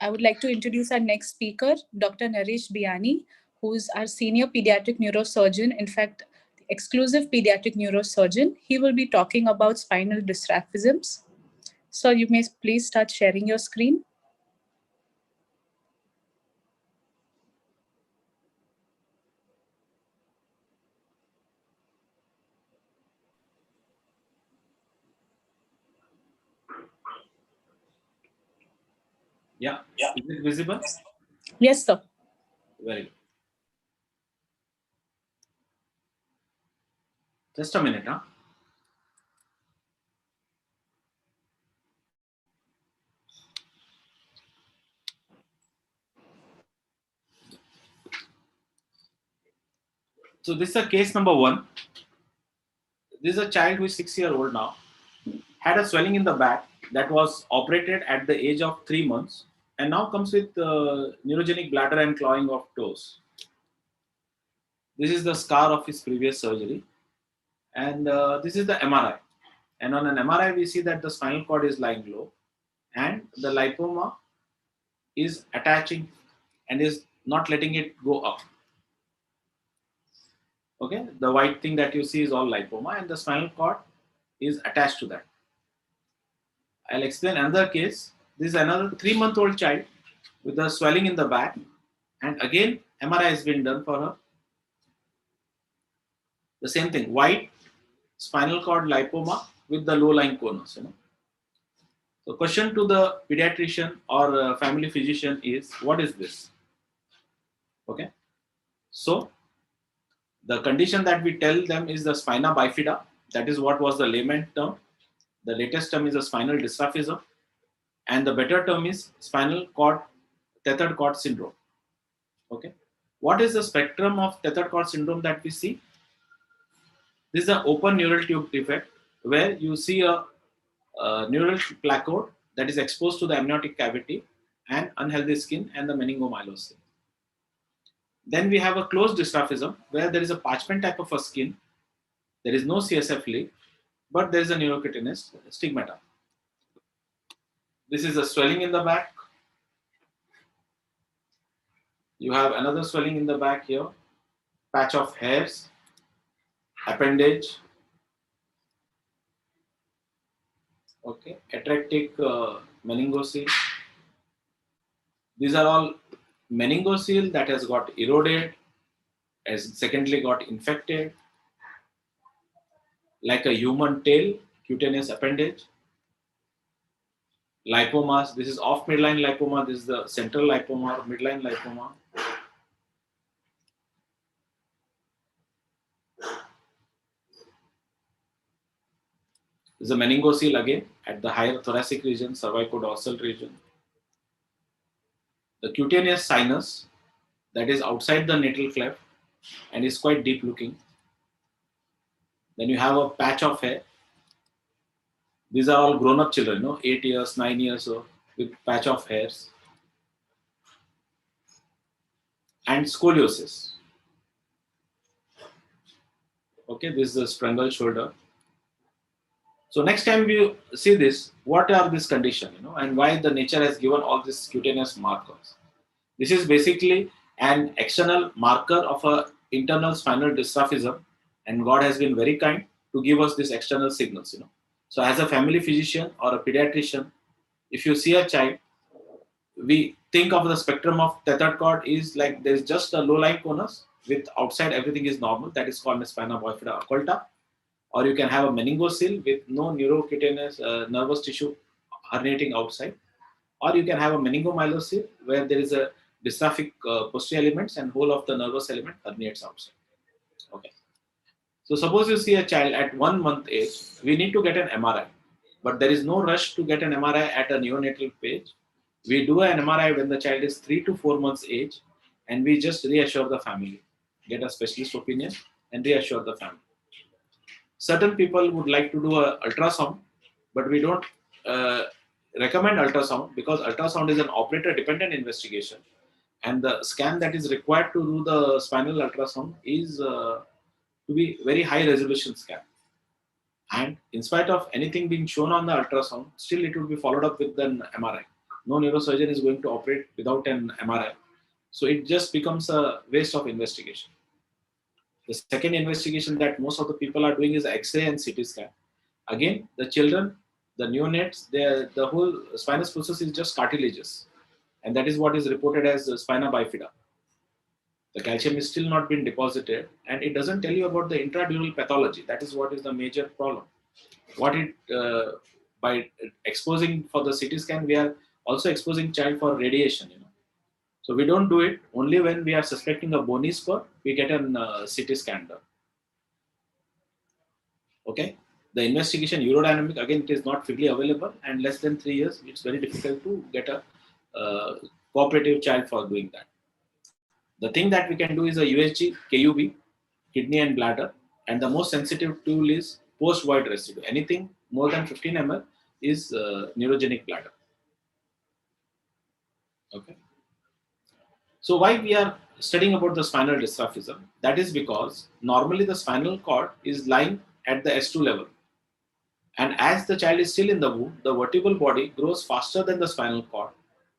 I would like to introduce our next speaker, Dr. Naresh Biyani, who is our senior pediatric neurosurgeon, in fact, exclusive pediatric neurosurgeon. He will be talking about spinal dysraphisms. So you may please start sharing your screen. Yeah. Is it visible? Yes, sir. Very good. Just a minute, huh? So this is a case number 1. This is a child who is 6-year-old now, had a swelling in the back that was operated at the age of 3 months and now comes with neurogenic bladder and clawing of toes. This is the scar of his previous surgery, and this is the MRI. And on an MRI, we see that the spinal cord is lying low and the lipoma is attaching and is not letting it go up. Okay, the white thing that you see is all lipoma and the spinal cord is attached to that. I'll explain another case. This is another 3-month-old child with a swelling in the back, and again MRI has been done for her. The same thing, white spinal cord lipoma with the low-lying conus. So question to the pediatrician or family physician is, what is this? Okay, so the condition that we tell them is the spina bifida. That is what was the layman term. The latest term is the spinal dysraphism, and the better term is spinal cord tethered cord syndrome. Okay, what is the spectrum of tethered cord syndrome that we see? This is an open neural tube defect where you see a neural placode that is exposed to the amniotic cavity and unhealthy skin and the meningomyelocele. Then we have a closed dysraphism where there is a parchment type of a skin. There is no CSF leak, but there is a neurocutaneous stigmata. This is a swelling in the back. You have another swelling in the back here, patch of hairs, appendage, okay, atrectic meningocele. These are all meningocele that has got eroded, has secondly got infected, like a human tail, cutaneous appendage. Lipomas, this is off midline lipoma, this is the central lipoma or midline lipoma. This is a meningocele again at the higher thoracic region, cervicodorsal region. The cutaneous sinus that is outside the natal cleft and is quite deep looking. Then you have a patch of hair. These are all grown up children, 8 years, 9 years old with patch of hairs. And scoliosis. Okay, this is the Fungal shoulder. So next time we see this, what are this condition, and why the nature has given all these cutaneous markers. This is basically an external marker of a internal spinal dysraphism, and God has been very kind to give us these external signals, So as a family physician or a pediatrician, if you see a child, we think of the spectrum of tethered cord is like there's just a low-lying conus with outside everything is normal. That is called a spina bifida occulta. Or you can have a meningocele with no neurocutaneous nervous tissue herniating outside. Or you can have a meningomyelocele where there is a dystrophic posterior elements and whole of the nervous element herniates outside. Okay. So suppose you see a child at 1 month age, we need to get an MRI. But there is no rush to get an MRI at a neonatal page. We do an MRI when the child is 3 to 4 months age, and we just reassure the family, get a specialist opinion and reassure the family. Certain people would like to do an ultrasound, but we don't recommend ultrasound because ultrasound is an operator dependent investigation, and the scan that is required to do the spinal ultrasound is to be very high resolution scan. And in spite of anything being shown on the ultrasound, still it will be followed up with an MRI. No neurosurgeon is going to operate without an MRI. So it just becomes a waste of investigation. The second investigation that most of the people are doing is X-ray and CT scan. Again, the children, the neonates, the whole spinous process is just cartilageous. And that is what is reported as spina bifida. The calcium is still not been deposited, and it doesn't tell you about the intradural pathology. That is what is the major problem. What it by exposing for the CT scan, we are also exposing child for radiation. So we don't do it only when we are suspecting a bony spur. We get an CT scan done. Okay. The investigation urodynamic, again, it is not freely available, and less than 3 years, it's very difficult to get a cooperative child for doing that. The thing that we can do is a USG, KUB, kidney and bladder, and the most sensitive tool is post-void residue. Anything more than 15 ml is neurogenic bladder. Okay. So why we are studying about the spinal dysraphism? That is because normally the spinal cord is lying at the S2 level. And as the child is still in the womb, the vertebral body grows faster than the spinal cord,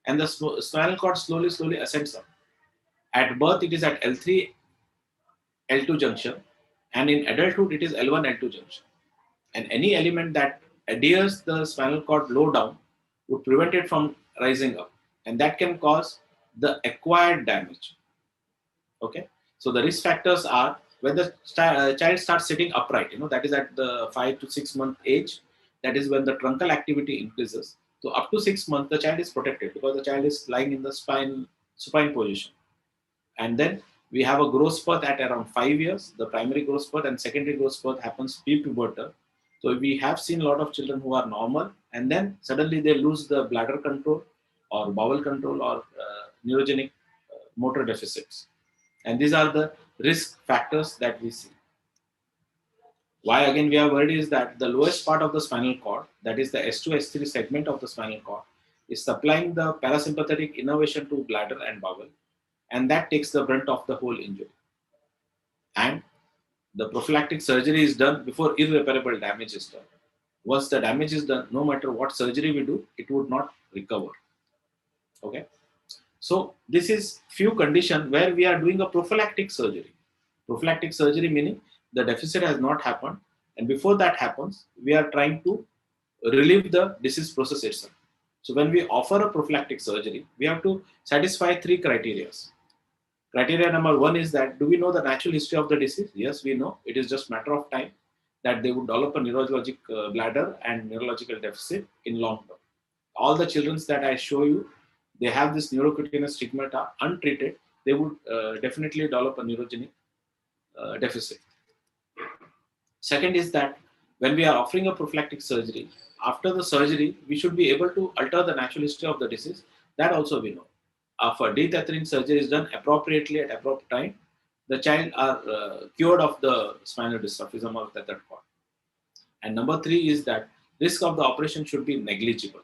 and the spinal cord slowly ascends up. At birth, it is at L3, L2 junction, and in adulthood, it is L1, L2 junction. And any element that adheres the spinal cord low down would prevent it from rising up, and that can cause the acquired damage. Okay, so the risk factors are when the child starts sitting upright, that is at the 5 to 6 month age. That is when the truncal activity increases. So up to 6 months, the child is protected because the child is lying in the supine position. And then we have a growth spurt at around 5 years. The primary growth spurt and secondary growth spurt happens pre-pubertal. So we have seen a lot of children who are normal, and then suddenly they lose the bladder control or bowel control or neurogenic motor deficits. And these are the risk factors that we see. Why again we are worried is that the lowest part of the spinal cord, that is the S2, S3 segment of the spinal cord, is supplying the parasympathetic innervation to bladder and bowel, and that takes the brunt of the whole injury. And the prophylactic surgery is done before irreparable damage is done. Once the damage is done, no matter what surgery we do, it would not recover. Okay. So this is few conditions where we are doing a prophylactic surgery. Prophylactic surgery meaning the deficit has not happened, and before that happens, we are trying to relieve the disease process itself. So when we offer a prophylactic surgery, we have to satisfy 3 criteria. Criteria number 1 is that, do we know the natural history of the disease? Yes, we know. It is just a matter of time that they would develop a neurologic bladder and neurological deficit in long term. All the children that I show you, they have this neurocutaneous stigmata untreated, they would definitely develop a neurogenic deficit. Second is that when we are offering a prophylactic surgery, after the surgery, we should be able to alter the natural history of the disease. That also we know. After detethering surgery is done appropriately at appropriate time, the child are cured of the spinal dysraphism or tethered cord. And number 3 is that risk of the operation should be negligible.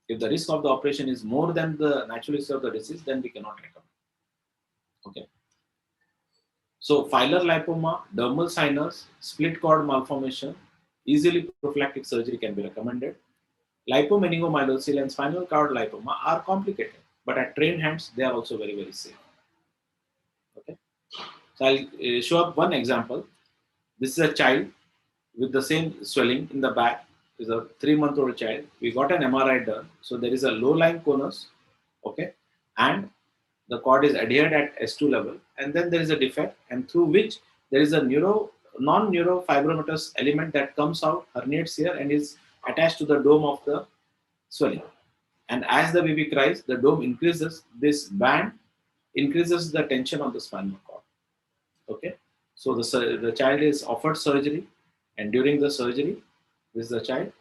If the risk of the operation is more than the natural history of the disease, then we cannot recommend. Okay. So filar lipoma, dermal sinus, split cord malformation, easily prophylactic surgery can be recommended. Lipomeningomyelocele and spinal cord lipoma are complicated, but at trained hands, they are also very, very safe. Okay. So I'll show up one example. This is a child with the same swelling in the back. Is a 3-month-old child. We got an MRI done. So there is a low-lying conus, okay, and the cord is adhered at S2 level, and then there is a defect, and through which there is a non-neurofibromatous element that comes out, herniates here, and is attached to the dome of the swelling. And as the baby cries, the dome increases. This band increases the tension on the spinal cord. Okay, so the child is offered surgery, and during the surgery, this is the child.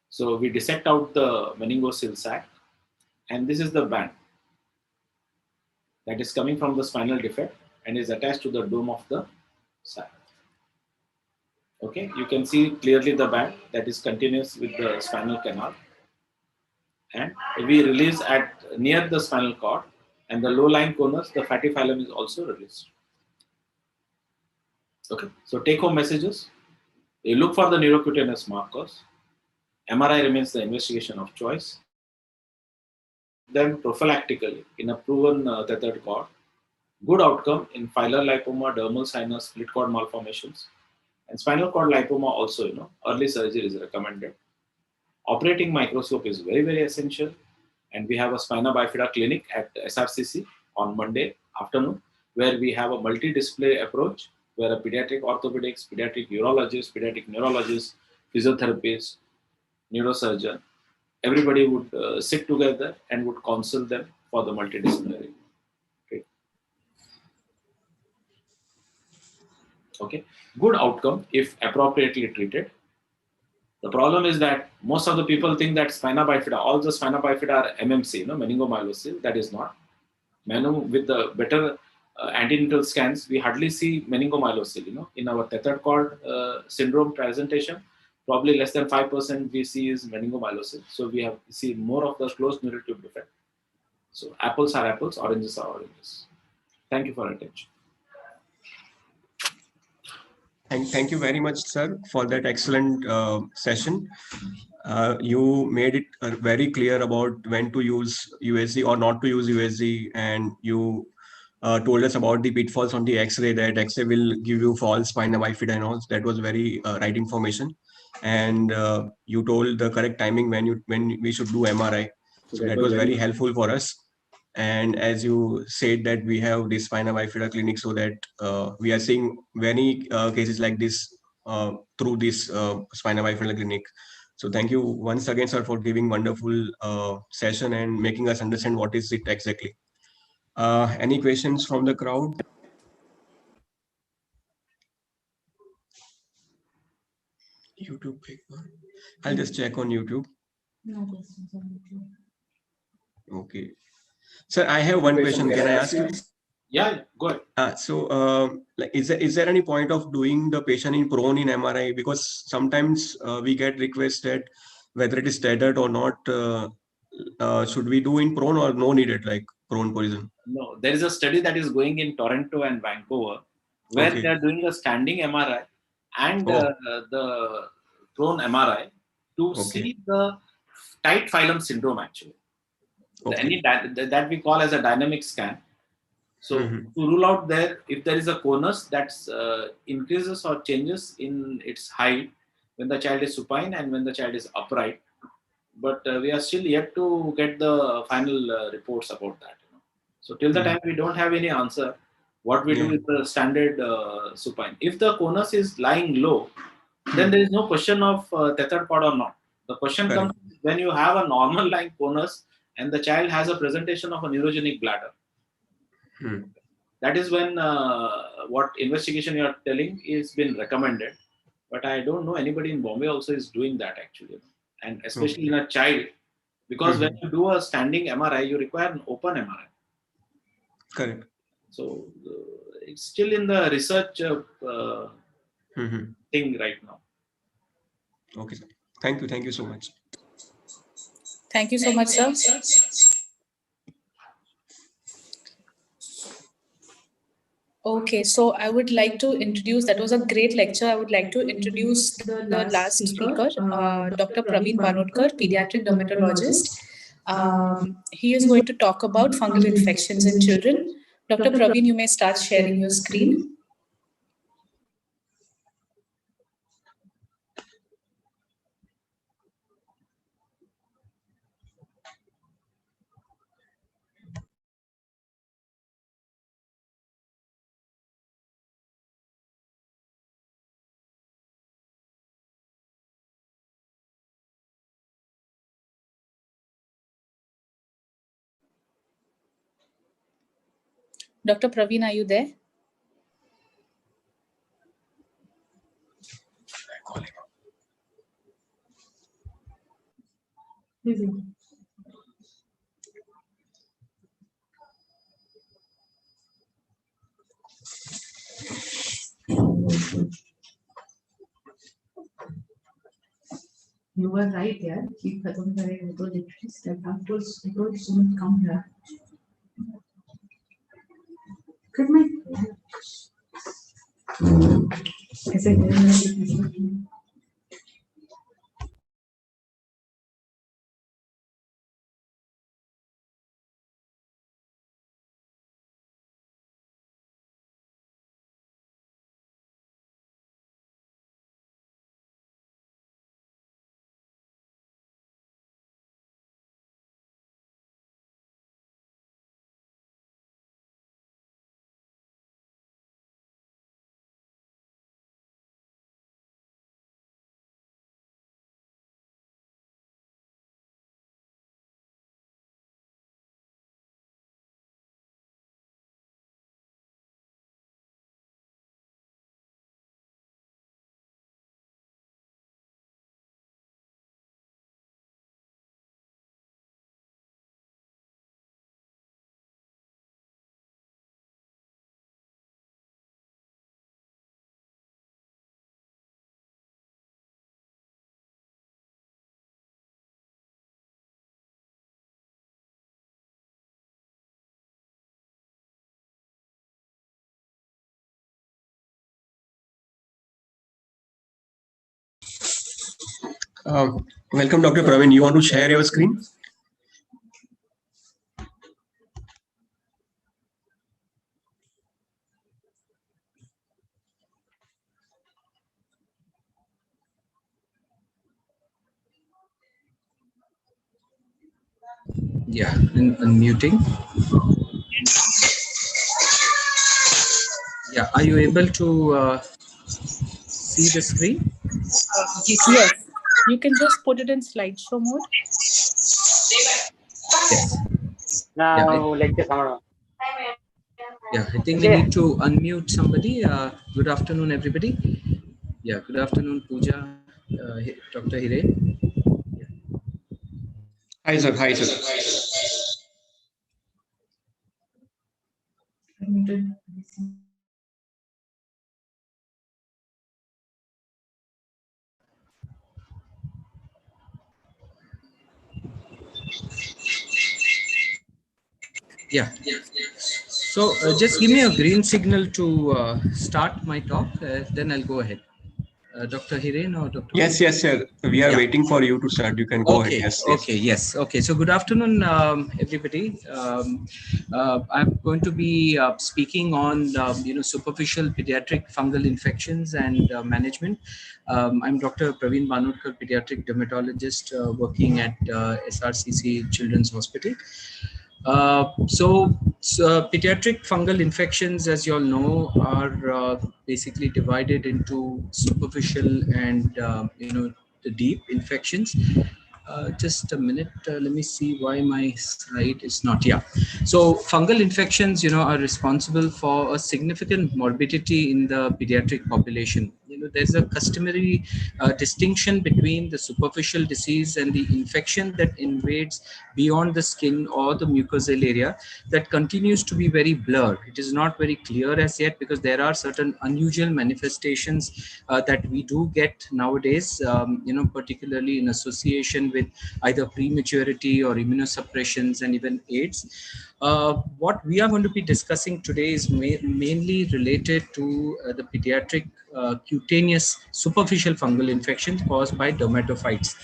So we dissect out the meningocele sac, and this is the band that is coming from the spinal defect and is attached to the dome of the sac. Okay, you can see clearly the band that is continuous with the spinal canal, and we release at near the spinal cord, and the low-lying conus, the fatty phylum is also released. Okay, so take home messages. You look for the neurocutaneous markers. MRI remains the investigation of choice. Then prophylactically in a proven tethered cord. Good outcome in filar lipoma, dermal sinus, split cord malformations, and spinal cord lipoma also, early surgery is recommended. Operating microscope is very, very essential. And we have a spina bifida clinic at SRCC on Monday afternoon, where we have a multi-display approach, where a pediatric orthopedics, pediatric urologist, pediatric neurologist, physiotherapist, neurosurgeon, everybody would sit together and would counsel them for the multidisciplinary. Okay, good outcome if appropriately treated. The problem is that most of the people think that spina bifida, all the spina bifida are MMC, meningomyelocele. That is not. With the better antenatal scans, we hardly see meningomyelocele. In our tethered cord syndrome presentation, probably less than 5% we see is meningomyelocele. So we see more of the closed neural tube defect. So apples are apples, oranges are oranges. Thank you for your attention. Thank you very much, sir, for that excellent session. You made it very clear about when to use USG or not to use USG, and you told us about the pitfalls on the X-ray, that X-ray will give you false spina bifida and all. That was very right information. And you told the correct timing when we should do MRI. So that was very helpful for us. And as you said that we have this spina bifida clinic, so that we are seeing many cases like this through this spina bifida clinic. So thank you once again, sir, for giving wonderful session and making us understand what is it exactly. Any questions from the crowd? YouTube paper. I'll just check on YouTube. No questions on YouTube. Okay. Sir, I have one question. Can I ask you? Yeah, go ahead. Like, is there any point of doing the patient in prone in MRI? Because sometimes we get requested whether it is tethered or not. Should we do in prone or no needed, like prone position? No, there is a study that is going in Toronto and Vancouver, where they are doing a standing MRI and the prone MRI to see the tight phylum syndrome actually. That we call as a dynamic scan. So to rule out if there is a conus that increases or changes in its height when the child is supine and when the child is upright. But we are still yet to get the final reports about that. So till the time we don't have any answer, what we do is the standard supine. If the conus is lying low, then there is no question of tethered cord or not. The question comes when you have a normal lying conus and the child has a presentation of a neurogenic bladder. That is when what investigation you are telling is been recommended. But I don't know anybody in Bombay also is doing that actually. And especially in a child, because when you do a standing MRI, you require an open MRI. Correct. So it's still in the research thing right now. Okay, sir. Thank you. Thank you so much. Thank you so much, sir. Okay, so I would like to introduce, that was a great lecture. I would like to introduce the last speaker, Dr. Pravin Banodkar, Pediatric Dermatologist. He is going to talk about fungal infections in children. Dr. Pravin, you may start sharing your screen. Dr. Pravin, are you there? You were right, yeah. Keep cutting the Nephrologist. That was soon come here. Good night. कैसे करें? Welcome, Dr. Pravin. You want to share your screen? Yeah, unmuting. Yeah, are you able to see the screen? Yes, you can just put it in slideshow mode. Yes. Now, like the camera. Yeah, I think we need to unmute somebody. Good afternoon, everybody. Yeah, good afternoon, Pooja, Dr. Hire. Hi, sir. Hi, sir. Yeah. So just give me a green signal to start my talk, then I'll go ahead. Dr. Hiren or Dr. Yes, yes, sir. We are waiting for you to start. You can go ahead. Yes, yes. Okay, yes. Okay, so good afternoon, everybody. I'm going to be speaking on, superficial pediatric fungal infections and management. I'm Dr. Pravin, Banodkar, Pediatric Dermatologist working at SRCC Children's Hospital. So pediatric fungal infections, as you all know, are basically divided into superficial and the deep infections. Just a minute, let me see why my slide is not. Yeah, so fungal infections, are responsible for a significant morbidity in the pediatric population. There's a customary distinction between the superficial disease and the infection that invades beyond the skin or the mucosal area that continues to be very blurred. It is not very clear as yet because there are certain unusual manifestations that we do get nowadays, particularly in association with either prematurity or immunosuppressions and even AIDS. What we are going to be discussing today is mainly related to the pediatric cutaneous superficial fungal infections caused by dermatophytes.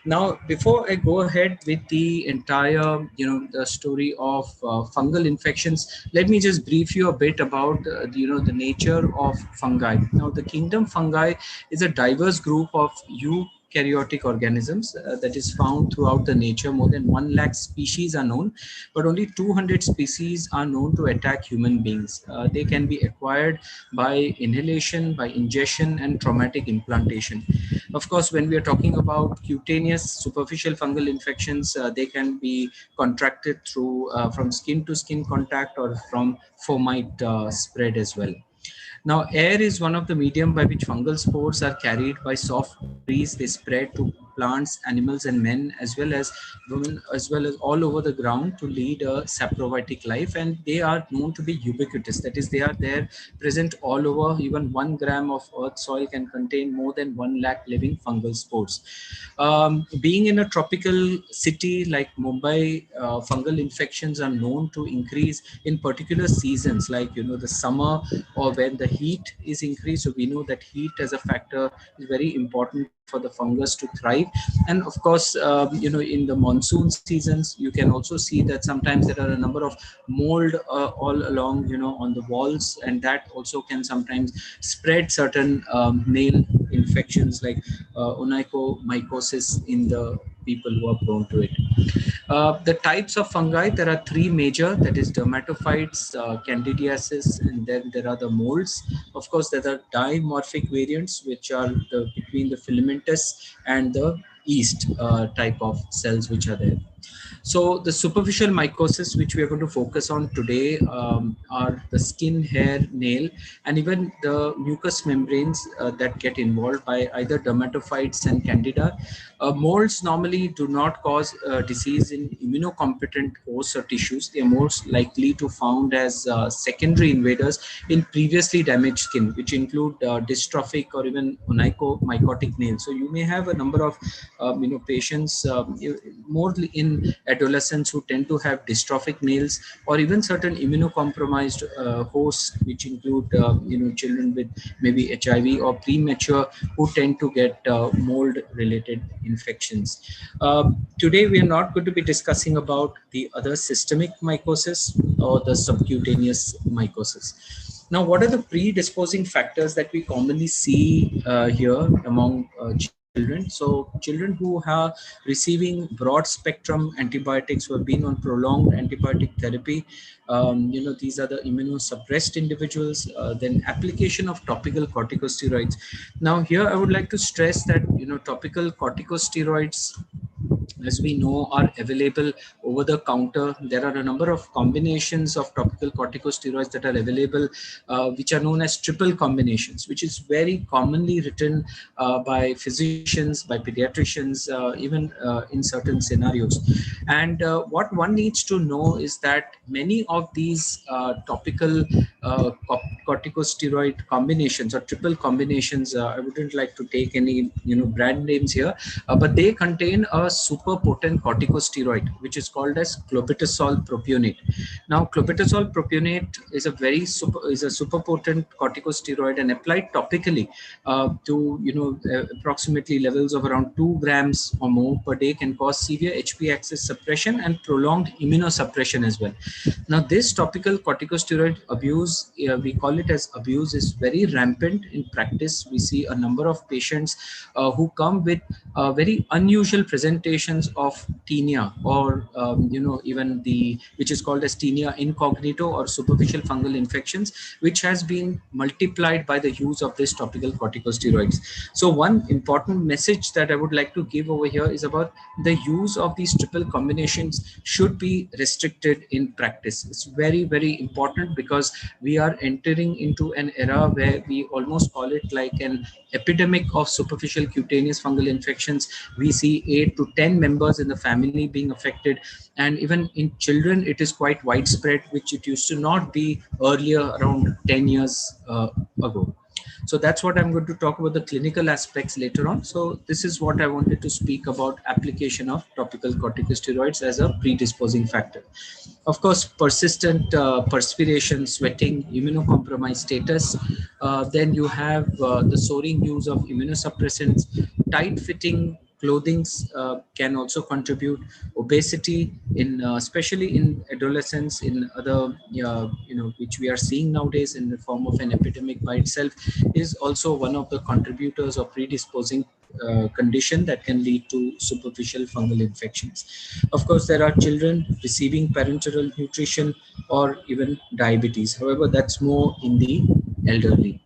Now, before I go ahead with the entire, the story of fungal infections, let me just brief you a bit about, the nature of fungi. Now, the kingdom fungi is a diverse group of eukaryotic organisms that is found throughout the nature. More than 1 lakh species are known, but only 200 species are known to attack human beings. They can be acquired by inhalation, by ingestion, and traumatic implantation. Of course, when we are talking about cutaneous superficial fungal infections, they can be contracted through from skin to skin contact or from fomite spread as well. Now, air is one of the medium by which fungal spores are carried by soft breeze. They spread to plants, animals, and men, as well as women, as well as all over the ground, to lead a saprophytic life. And they are known to be ubiquitous. That is, they are there, present all over. Even 1 gram of earth soil can contain more than 1 lakh living fungal spores. Being in a tropical city like Mumbai, fungal infections are known to increase in particular seasons, like, you know, the summer, or when the heat is increased. So we know that heat as a factor is very important for the fungus to thrive. And of course, you know, in the monsoon seasons, you can also see that sometimes there are a number of mold all along, you know, on the walls, and that also can sometimes spread certain nail infections like onychomycosis in the people who are prone to it. The types of fungi, there are 3 major, that is dermatophytes, candidiasis, and then there are the molds. Of course, there are dimorphic variants, which are between the filamentous and the yeast type of cells which are there. So the superficial mycosis, which we are going to focus on today, are the skin, hair, nail, and even the mucous membranes that get involved by either dermatophytes and candida. Molds normally do not cause disease in immunocompetent hosts or tissues. They are most likely to found as secondary invaders in previously damaged skin, which include dystrophic or even onychomycotic nails. So you may have a number of you know, patients more in adolescents who tend to have dystrophic nails, or even certain immunocompromised hosts, which include you know, children with maybe HIV or premature, who tend to get mold related infections. Today we are not going to be discussing about the other systemic mycosis or the subcutaneous mycosis. Now, what are the predisposing factors that we commonly see here among children? So children who are receiving broad spectrum antibiotics, who have been on prolonged antibiotic therapy, you know, these are the immunosuppressed individuals. Then application of topical corticosteroids. Now here I would like to stress that, you know, topical corticosteroids, as we know, are available over the counter. There are a number of combinations of topical corticosteroids that are available, which are known as triple combinations, which is very commonly written by physicians, by pediatricians, even in certain scenarios. And what one needs to know is that many of these topical corticosteroid combinations or triple combinations, I wouldn't like to take any, you know, brand names here, but they contain a super potent corticosteroid, which is called as clobetasol propionate. Now, clobetasol propionate is a super potent corticosteroid, and applied topically to, you know, approximately levels of around 2 grams or more per day, can cause severe HP axis suppression and prolonged immunosuppression as well. Now, this topical corticosteroid abuse, we call it as abuse, is very rampant in practice. We see a number of patients who come with very unusual presentations of tinea, or you know, even which is called as tinea incognito, or superficial fungal infections, which has been multiplied by the use of this topical corticosteroids. So one important message that I would like to give over here is about the use of these triple combinations should be restricted in practice. It's very, very important, because we are entering into an era where we almost call it like an epidemic of superficial cutaneous fungal infections. We see 8 to 10 members in the family being affected, and even in children it is quite widespread, which it used to not be earlier, around 10 years ago. So that's what I'm going to talk about, the clinical aspects, later on. So this is what I wanted to speak about: application of topical corticosteroids as a predisposing factor. Of course, persistent perspiration, sweating, immunocompromised status. Then you have the soaring use of immunosuppressants, tight-fitting clothing can also contribute. Obesity, especially in adolescents, in other you know, which we are seeing nowadays in the form of an epidemic by itself, is also one of the contributors or predisposing condition that can lead to superficial fungal infections. Of course, there are children receiving parenteral nutrition or even diabetes. However, that's more in the elderly.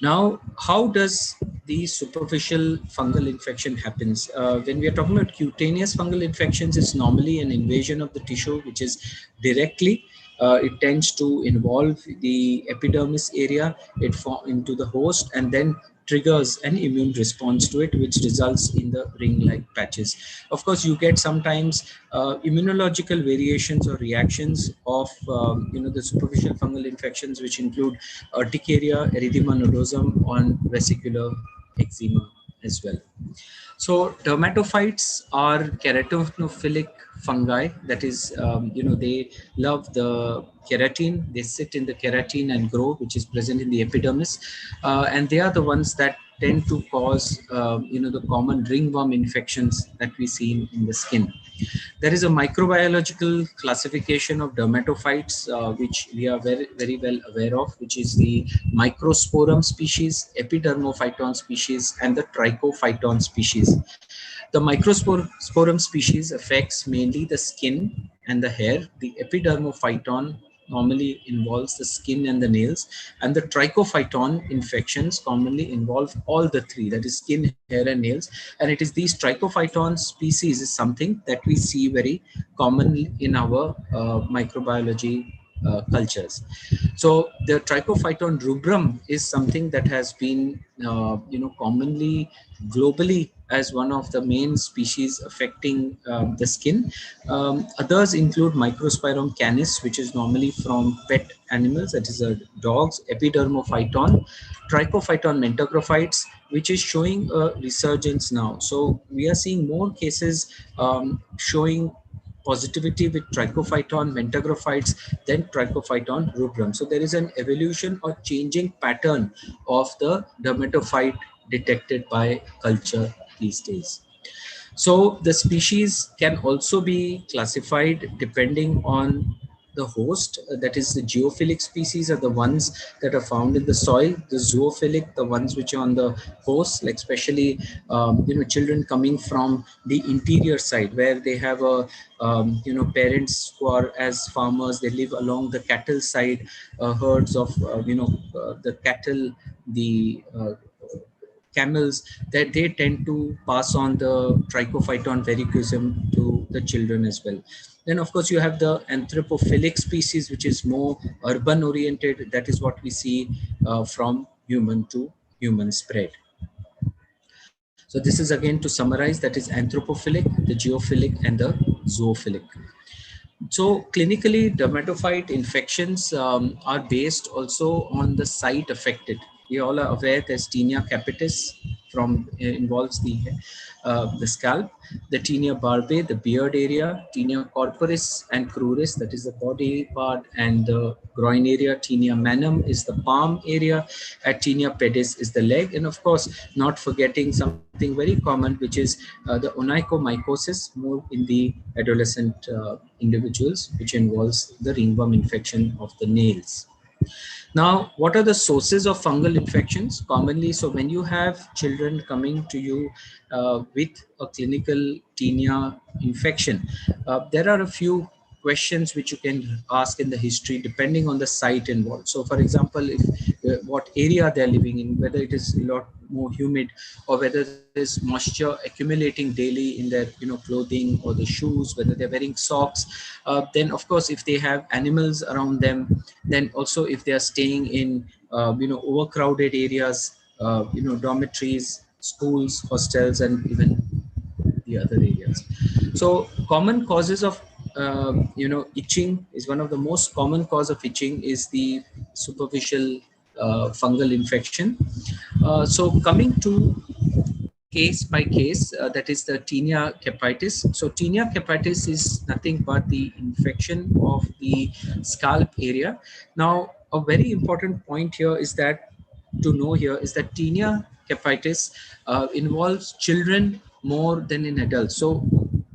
Now, how does the superficial fungal infection happens? When we are talking about cutaneous fungal infections, it's normally an invasion of the tissue, which is directly, it tends to involve the epidermis area into the host, and then triggers an immune response to it, which results in the ring-like patches. Of course, you get sometimes immunological variations or reactions of the superficial fungal infections, which include urticaria, erythema nodosum, on vesicular eczema as well. So dermatophytes are keratophilic fungi. That is, they love the keratin. They sit in the keratin and grow, which is present in the epidermis, and they are the ones that tend to cause, the common ringworm infections that we see in the skin. There is a microbiological classification of dermatophytes, which we are very, very well aware of, which is the microsporum species, epidermophyton species, and the trichophyton species. The microsporum species affects mainly the skin and the hair. The epidermophyton normally involves the skin and the nails, and the trichophyton infections commonly involve all the three, that is skin, hair, and nails. And it is these trichophyton species is something that we see very commonly in our microbiology cultures. So the trichophyton rubrum is something that has been commonly globally as one of the main species affecting the skin. Others include Microsporum canis, which is normally from pet animals, that is dogs, epidermophyton, trichophyton mentacrophytes, which is showing a resurgence now. So we are seeing more cases showing positivity with trichophyton mentacrophytes than trichophyton rubrum. So there is an evolution or changing pattern of the dermatophyte detected by culture these days. So the species can also be classified depending on the host. That is, the geophilic species are the ones that are found in the soil. The zoophilic, the ones which are on the host, like especially children coming from the interior side, where they have a parents who are as farmers. They live along the cattle side, herds of the cattle, the camels, that they tend to pass on the trichophyton verrucosum to the children as well. Then of course you have the anthropophilic species, which is more urban oriented. That is what we see from human to human spread. So this is again to summarize, that is anthropophilic, the geophilic, and the zoophilic. So clinically, dermatophyte infections are based also on the site affected. We all are aware there's tinea capitis from involves the scalp, the tinea barbae, the beard area, tinea corporis and cruris, that is the body part, and the groin area. Tinea manum is the palm area, and tinea pedis is the leg, and of course, not forgetting something very common, which is the onychomycosis, more in the adolescent individuals, which involves the ringworm infection of the nails. Now, what are the sources of fungal infections commonly? So when you have children coming to you with a clinical tinea infection, there are a few questions which you can ask in the history depending on the site involved. So for example, if what area they're living in, whether it is a lot more humid, or whether there is moisture accumulating daily in their clothing or the shoes, whether they're wearing socks, then of course if they have animals around them, then also if they are staying in overcrowded areas, dormitories, schools, hostels, and even the other areas. So common causes of itching is one of the most common cause of itching is the superficial fungal infection. So coming to case by case, that is the tinea capitis. So tinea capitis is nothing but the infection of the scalp area. Now, a very important point here is that to know here is that tinea capitis involves children more than in adults. So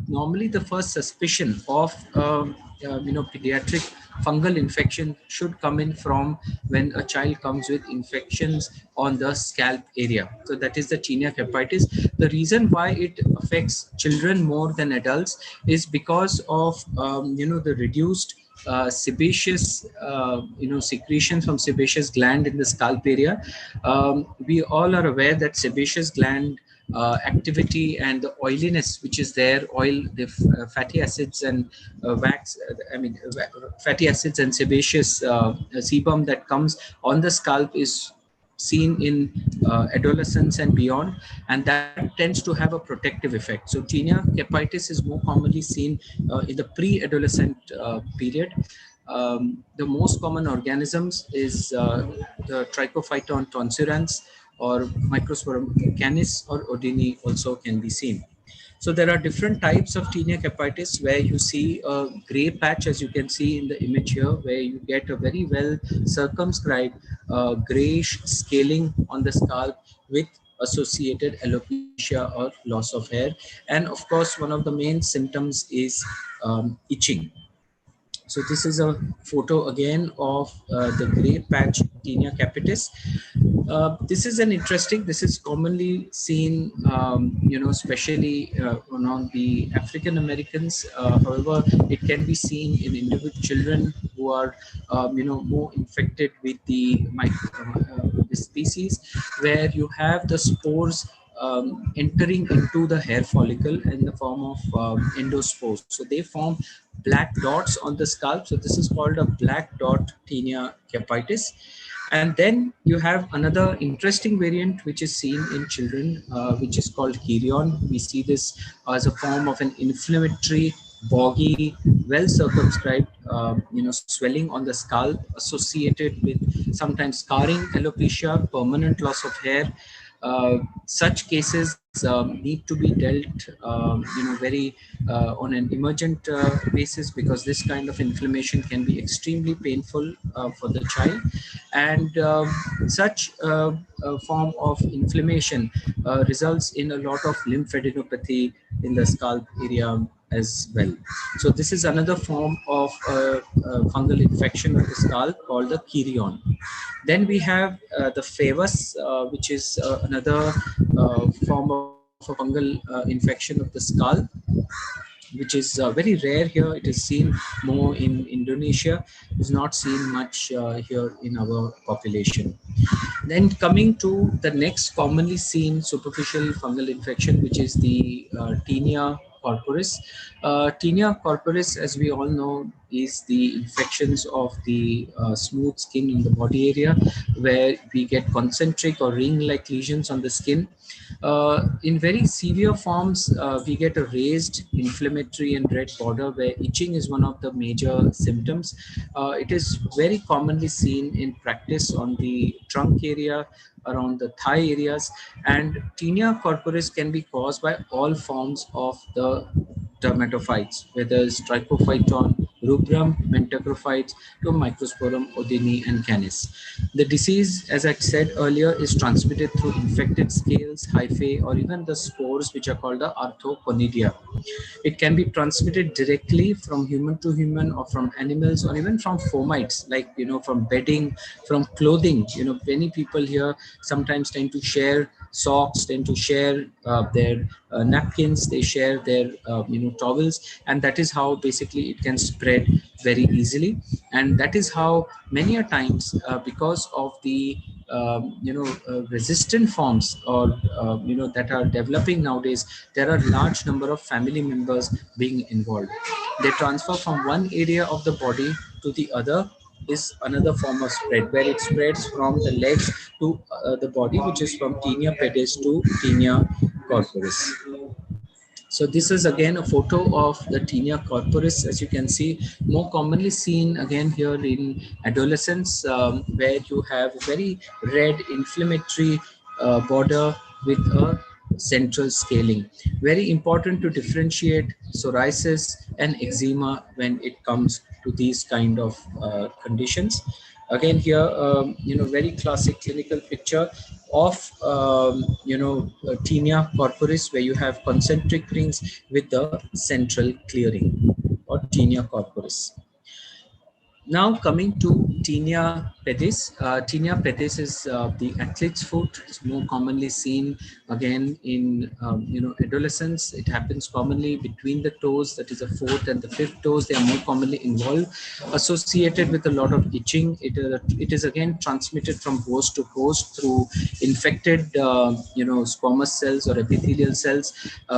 normally the first suspicion of pediatric fungal infection should come in from when a child comes with infections on the scalp area. So that is the tinea capitis. The reason why it affects children more than adults is because of the reduced sebaceous secretion from sebaceous gland in the scalp area. We all are aware that sebaceous gland activity and the oiliness which is there, the fatty acids and fatty acids and sebaceous sebum that comes on the scalp is seen in adolescence and beyond, and that tends to have a protective effect. So tinea capitis is more commonly seen in the pre-adolescent period. The most common organisms is the Trichophyton tonsurans or Microsporum canis or Odini also can be seen. So there are different types of tinea capitis where you see a gray patch, as you can see in the image here, where you get a very well circumscribed grayish scaling on the scalp with associated alopecia or loss of hair. And of course, one of the main symptoms is itching. So this is a photo again of the gray patch tinea capitis. This is commonly seen, especially among the African Americans. However, it can be seen in individual children who are, more infected with the species, where you have the spores entering into the hair follicle in the form of endospores. So they form black dots on the scalp. So this is called a black dot tinea capitis. And then you have another interesting variant which is seen in children, which is called chirion. We see this as a form of an inflammatory, boggy, well circumscribed, swelling on the scalp associated with sometimes scarring, alopecia, permanent loss of hair. Such cases need to be dealt, very on an emergent basis, because this kind of inflammation can be extremely painful for the child. And such form of inflammation results in a lot of lymphadenopathy in the scalp area as well. So this is another form of fungal infection of the scalp called the chirion. Then we have the favus, which is another form of a fungal infection of the scalp, which is very rare here. It is seen more in Indonesia. It's not seen much here in our population. Then coming to the next commonly seen superficial fungal infection, which is the tinea corporis. Tinea corporis, as we all know, is the infections of the smooth skin in the body area, where we get concentric or ring-like lesions on the skin. In very severe forms, we get a raised inflammatory and red border where itching is one of the major symptoms. It is very commonly seen in practice on the trunk area, around the thigh areas, and tinea corporis can be caused by all forms of the dermatophytes, whether it's Trichophyton, rubrum, mentacrophytes, to Microsporum odini and canis. The disease, as I said earlier, is transmitted through infected scales, hyphae, or even the spores, which are called the arthoconidia. It can be transmitted directly from human to human, or from animals, or even from fomites, like, from bedding, from clothing. Many people here sometimes tend to share socks, tend to share their napkins, they share their towels, and that is how basically it can spread very easily. And that is how many a times, because of the resistant forms, or that are developing nowadays, there are large number of family members being involved. They transfer from one area of the body to the other, is another form of spread, where it spreads from the legs to the body, which is from tinea pedis to tinea corporis. So this is again a photo of the tinea corporis. As you can see, more commonly seen again here in adolescents, where you have a very red inflammatory border with a central scaling. Very important to differentiate psoriasis and eczema when it comes to these kind of conditions. Again here, very classic clinical picture of tinea corporis, where you have concentric rings with the central clearing, or tinea corporis. Now coming to tinea pedis. Tinea pedis is the athlete's foot. It's more commonly seen again in adolescence. It happens commonly between the toes, that is the fourth and the fifth toes. They are more commonly involved, associated with a lot of itching. It is again transmitted from host to host through infected squamous cells or epithelial cells,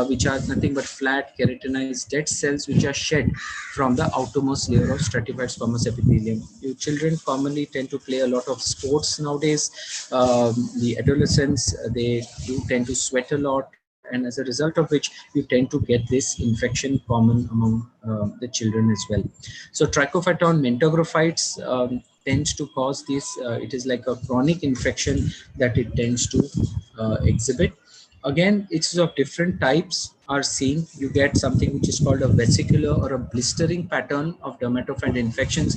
which are nothing but flat keratinized dead cells which are shed from the outermost layer of stratified squamous epithelium. Children commonly tend to play a lot of sports nowadays. The adolescents, they do tend to sweat a lot, and as a result of which you tend to get this infection common among the children as well. So Trichophyton mentogrophytes tends to cause this. It is like a chronic infection that it tends to exhibit. Again, it's of different types are seen. You get something which is called a vesicular or a blistering pattern of dermatophyte infections.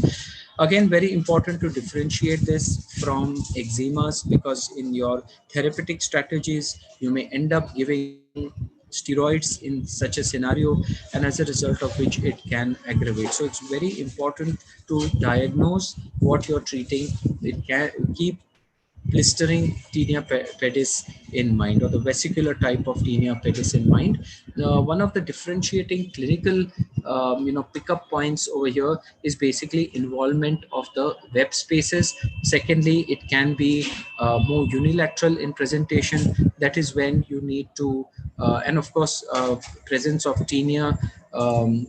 Again, very important to differentiate this from eczemas, because in your therapeutic strategies, you may end up giving steroids in such a scenario, and as a result of which it can aggravate. So it's very important to diagnose what you're treating. It can keep blistering tinea pedis in mind, or the vesicular type of tinea pedis in mind. One of the differentiating clinical pickup points over here is basically involvement of the web spaces. Secondly, it can be more unilateral in presentation. That is when you need to and of course presence of tinea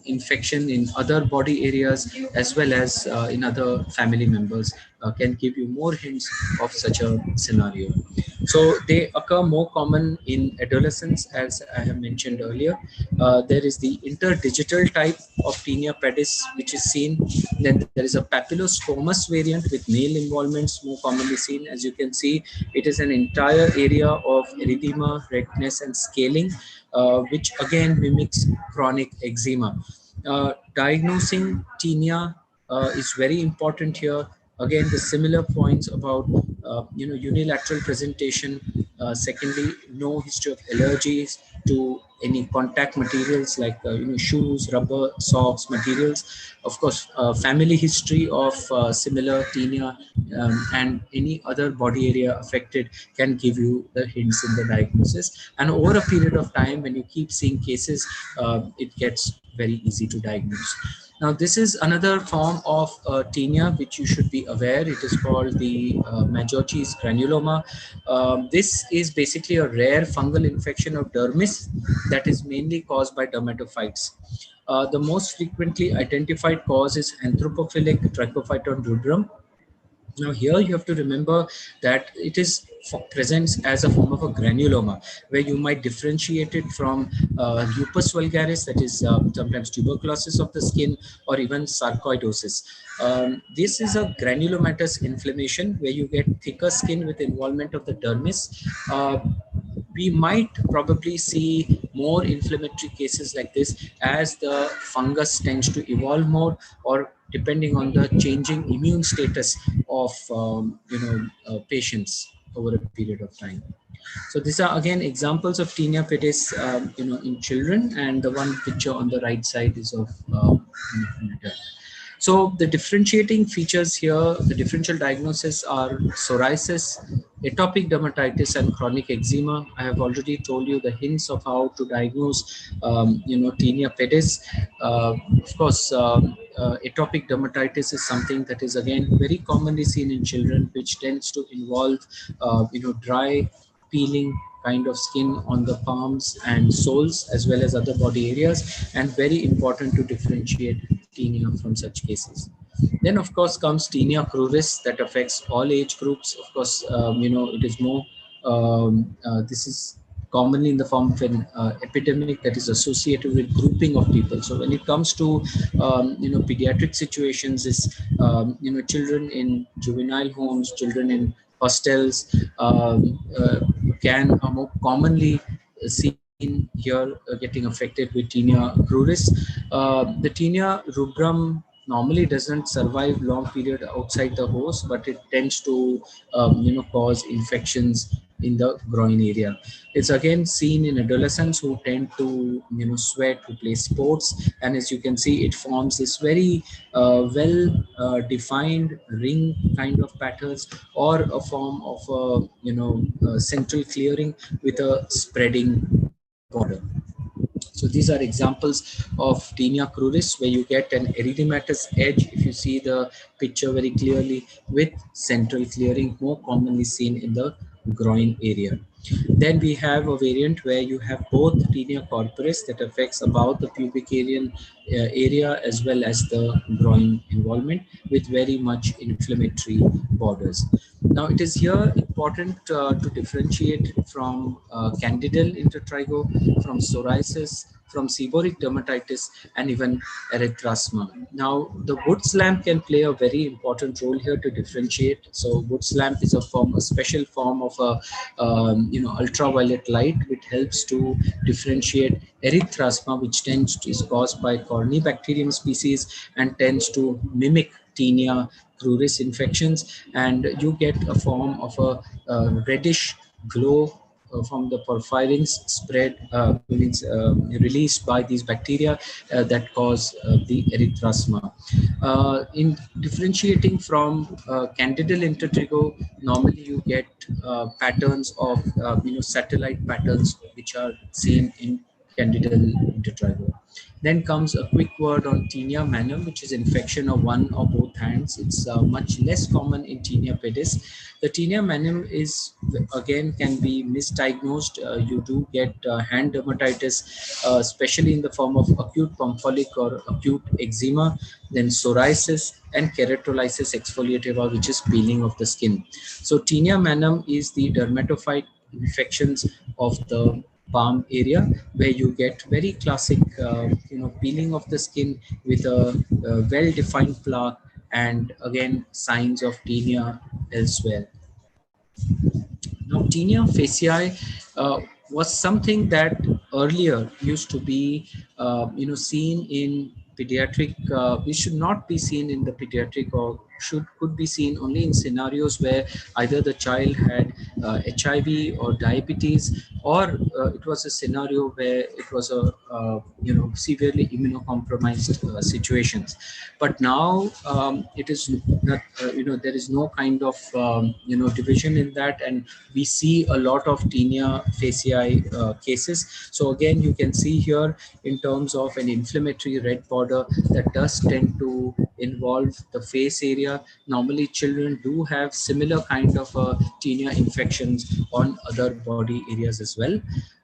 infection in other body areas as well as in other family members can give you more hints of such a scenario. So they occur more common in adolescence, as I have mentioned earlier. There is the interdigital type of tinea pedis, which is seen. Then there is a papillosquamous variant with male involvements, more commonly seen. As you can see, it is an entire area of erythema, redness, and scaling, which again mimics chronic eczema. Diagnosing tinea is very important here. Again, the similar points about unilateral presentation. Secondly, no history of allergies to any contact materials like shoes, rubber, socks, materials. Of course, family history of similar tinea and any other body area affected can give you the hints in the diagnosis. And over a period of time, when you keep seeing cases, it gets very easy to diagnose. Now, this is another form of tinea which you should be aware. It is called the Majorchi's granuloma. This is basically a rare fungal infection of dermis that is mainly caused by dermatophytes. The most frequently identified cause is anthropophilic Trichophyton rubrum. Now here you have to remember that it is presents as a form of a granuloma, where you might differentiate it from lupus vulgaris, that is sometimes tuberculosis of the skin, or even sarcoidosis. This is a granulomatous inflammation where you get thicker skin with involvement of the dermis. We might probably see more inflammatory cases like this as the fungus tends to evolve more, or depending on the changing immune status of patients over a period of time. So these are again examples of tinea pedis in children, and the one picture on the right side is of adult. So the differentiating features here, the differential diagnosis are psoriasis, atopic dermatitis, and chronic eczema. I have already told you the hints of how to diagnose, tinea pedis. Of course, atopic dermatitis is something that is again very commonly seen in children, which tends to involve, dry, peeling kind of skin on the palms and soles as well as other body areas, and very important to differentiate tinea from such cases. Then of course comes tinea cruris that affects all age groups. Of course, it is more, this is commonly in the form of an epidemic that is associated with grouping of people. So when it comes to, pediatric situations, is, children in juvenile homes, children in hostels are more commonly seen here getting affected with tinea cruris. The tinea rubrum normally doesn't survive long period outside the host, but it tends to cause infections in the groin area. It's again seen in adolescents who tend to sweat, who play sports, and as you can see, it forms this very well defined ring kind of patterns, or a form of central clearing with a spreading border. So these are examples of tinea cruris, where you get an erythematous edge, if you see the picture very clearly, with central clearing, more commonly seen in the groin area. Then we have a variant where you have both tinea corporis that affects about the pubic area as well as the groin involvement, with very much inflammatory borders. Now it is here important to differentiate from candidal intertrigo, from psoriasis, from seborrheic dermatitis, and even erythrasma. Now, the Woods lamp can play a very important role here to differentiate. So, Woods lamp is a special form of a ultraviolet light, which helps to differentiate erythrasma, which is caused by Corynebacterium species and tends to mimic tinea cruris infections, and you get a form of a reddish glow from the porphyrins released by these bacteria that cause the erythrasma. In differentiating from candidal intertrigo, normally you get patterns of satellite patterns which are seen in candidal intertrigo. Then comes a quick word on tinea manum, which is infection of one or both hands. It's much less common in tinea pedis. The tinea manum is, again, can be misdiagnosed. You do get hand dermatitis, especially in the form of acute pompholytic or acute eczema, then psoriasis and keratolysis exfoliativa, which is peeling of the skin. So tinea manum is the dermatophyte infections of the palm area, where you get very classic peeling of the skin with a well-defined plaque, and again signs of tinea elsewhere. Now, tinea faciae was something that earlier used to be seen in pediatric. It should not be seen in the pediatric, or could be seen only in scenarios where either the child had HIV or diabetes, or it was a scenario where it was a severely immunocompromised situations. But now it is not, there is no kind of division in that, and we see a lot of tinea faciae cases. So again, you can see here in terms of an inflammatory red border that does tend to involve the face area. Normally children do have similar kind of tinea infections on other body areas as well.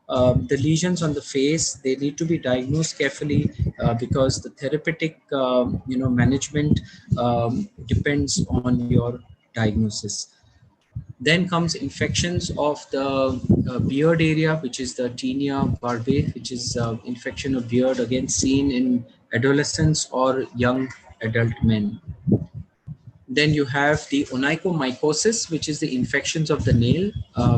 The lesions on the face, they need to be diagnosed carefully because the therapeutic management depends on your diagnosis. Then comes infections of the beard area, which is the tinea barbae, which is infection of beard, again seen in adolescents or young adult men. Then you have the onychomycosis, which is the infections of the nail.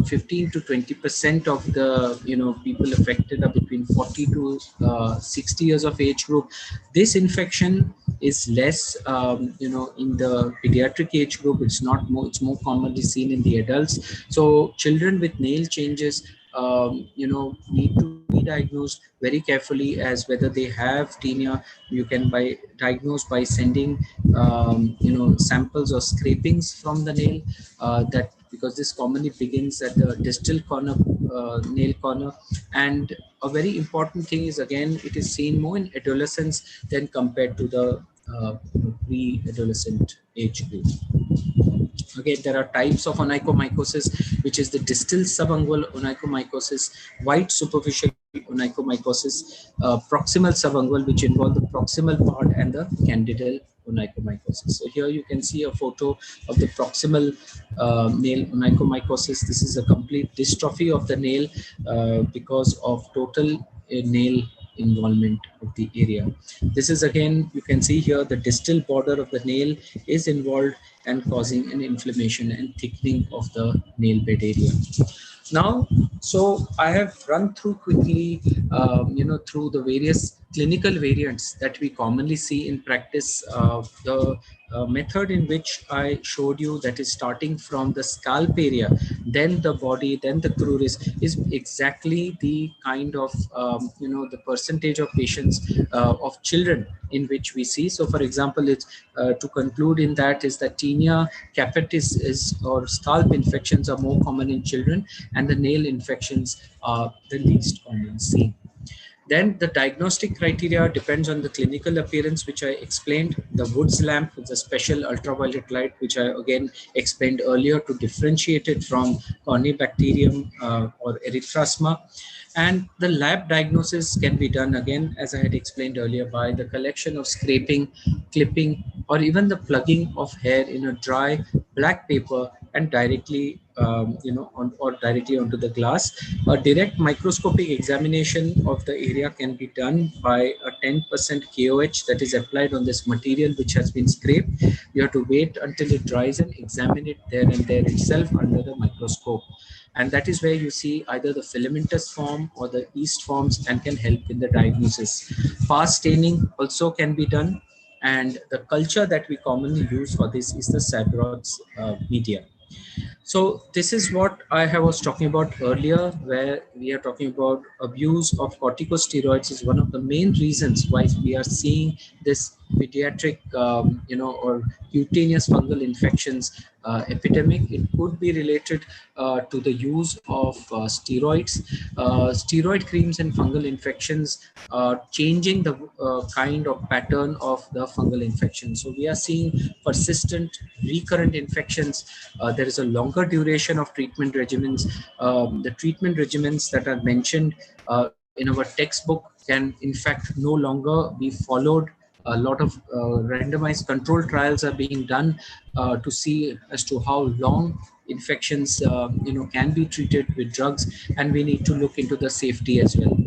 15 to 20% of the people affected are between 40 to 60 years of age group. This infection is less in the pediatric age group. It's more commonly seen in the adults. So children with nail changes need to be diagnosed very carefully as whether they have tinea. You can diagnose by sending samples or scrapings from the nail, because this commonly begins at the distal corner, nail corner. And a very important thing is, again, it is seen more in adolescents than compared to the pre-adolescent age group. Again, there are types of onychomycosis, which is the distal subungual onychomycosis, white superficial onychomycosis, proximal subungual, which involve the proximal part, and the candidal onychomycosis. So here you can see a photo of the proximal nail onychomycosis. This is a complete dystrophy of the nail because of total nail involvement of the area. This is, again, you can see here the distal border of the nail is involved and causing an inflammation and thickening of the nail bed area. Now, so I have run through quickly, through the various clinical variants that we commonly see in practice. The method in which I showed you, that is starting from the scalp area, then the body, then the cruris, is exactly the kind of the percentage of patients of children in which we see. So for example, it's to conclude in that is that tinea capitis or scalp infections are more common in children, and the nail infections are the least common seen. Then the diagnostic criteria depends on the clinical appearance, which I explained. The Woods lamp is a special ultraviolet light, which I again explained earlier, to differentiate it from cornybacterium or erythrasma. And the lab diagnosis can be done again, as I had explained earlier, by the collection of scraping, clipping, or even the plugging of hair in a dry black paper and directly directly onto the glass. A direct microscopic examination of the area can be done by a 10% KOH that is applied on this material which has been scraped. You have to wait until it dries and examine it there and there itself under the microscope. And that is where you see either the filamentous form or the yeast forms and can help in the diagnosis. Fast staining also can be done. And the culture that we commonly use for this is the Sabrot's media. So this is what I was talking about earlier, where we are talking about abuse of corticosteroids is one of the main reasons why we are seeing this pediatric, or cutaneous fungal infections epidemic. It could be related to the use of steroids. Steroid creams and fungal infections changing the kind of pattern of the fungal infection. So we are seeing persistent recurrent infections. There is a longer duration of treatment regimens. The treatment regimens that are mentioned in our textbook can in fact no longer be followed. A lot of randomized control trials are being done to see as to how long infections can be treated with drugs, and we need to look into the safety as well.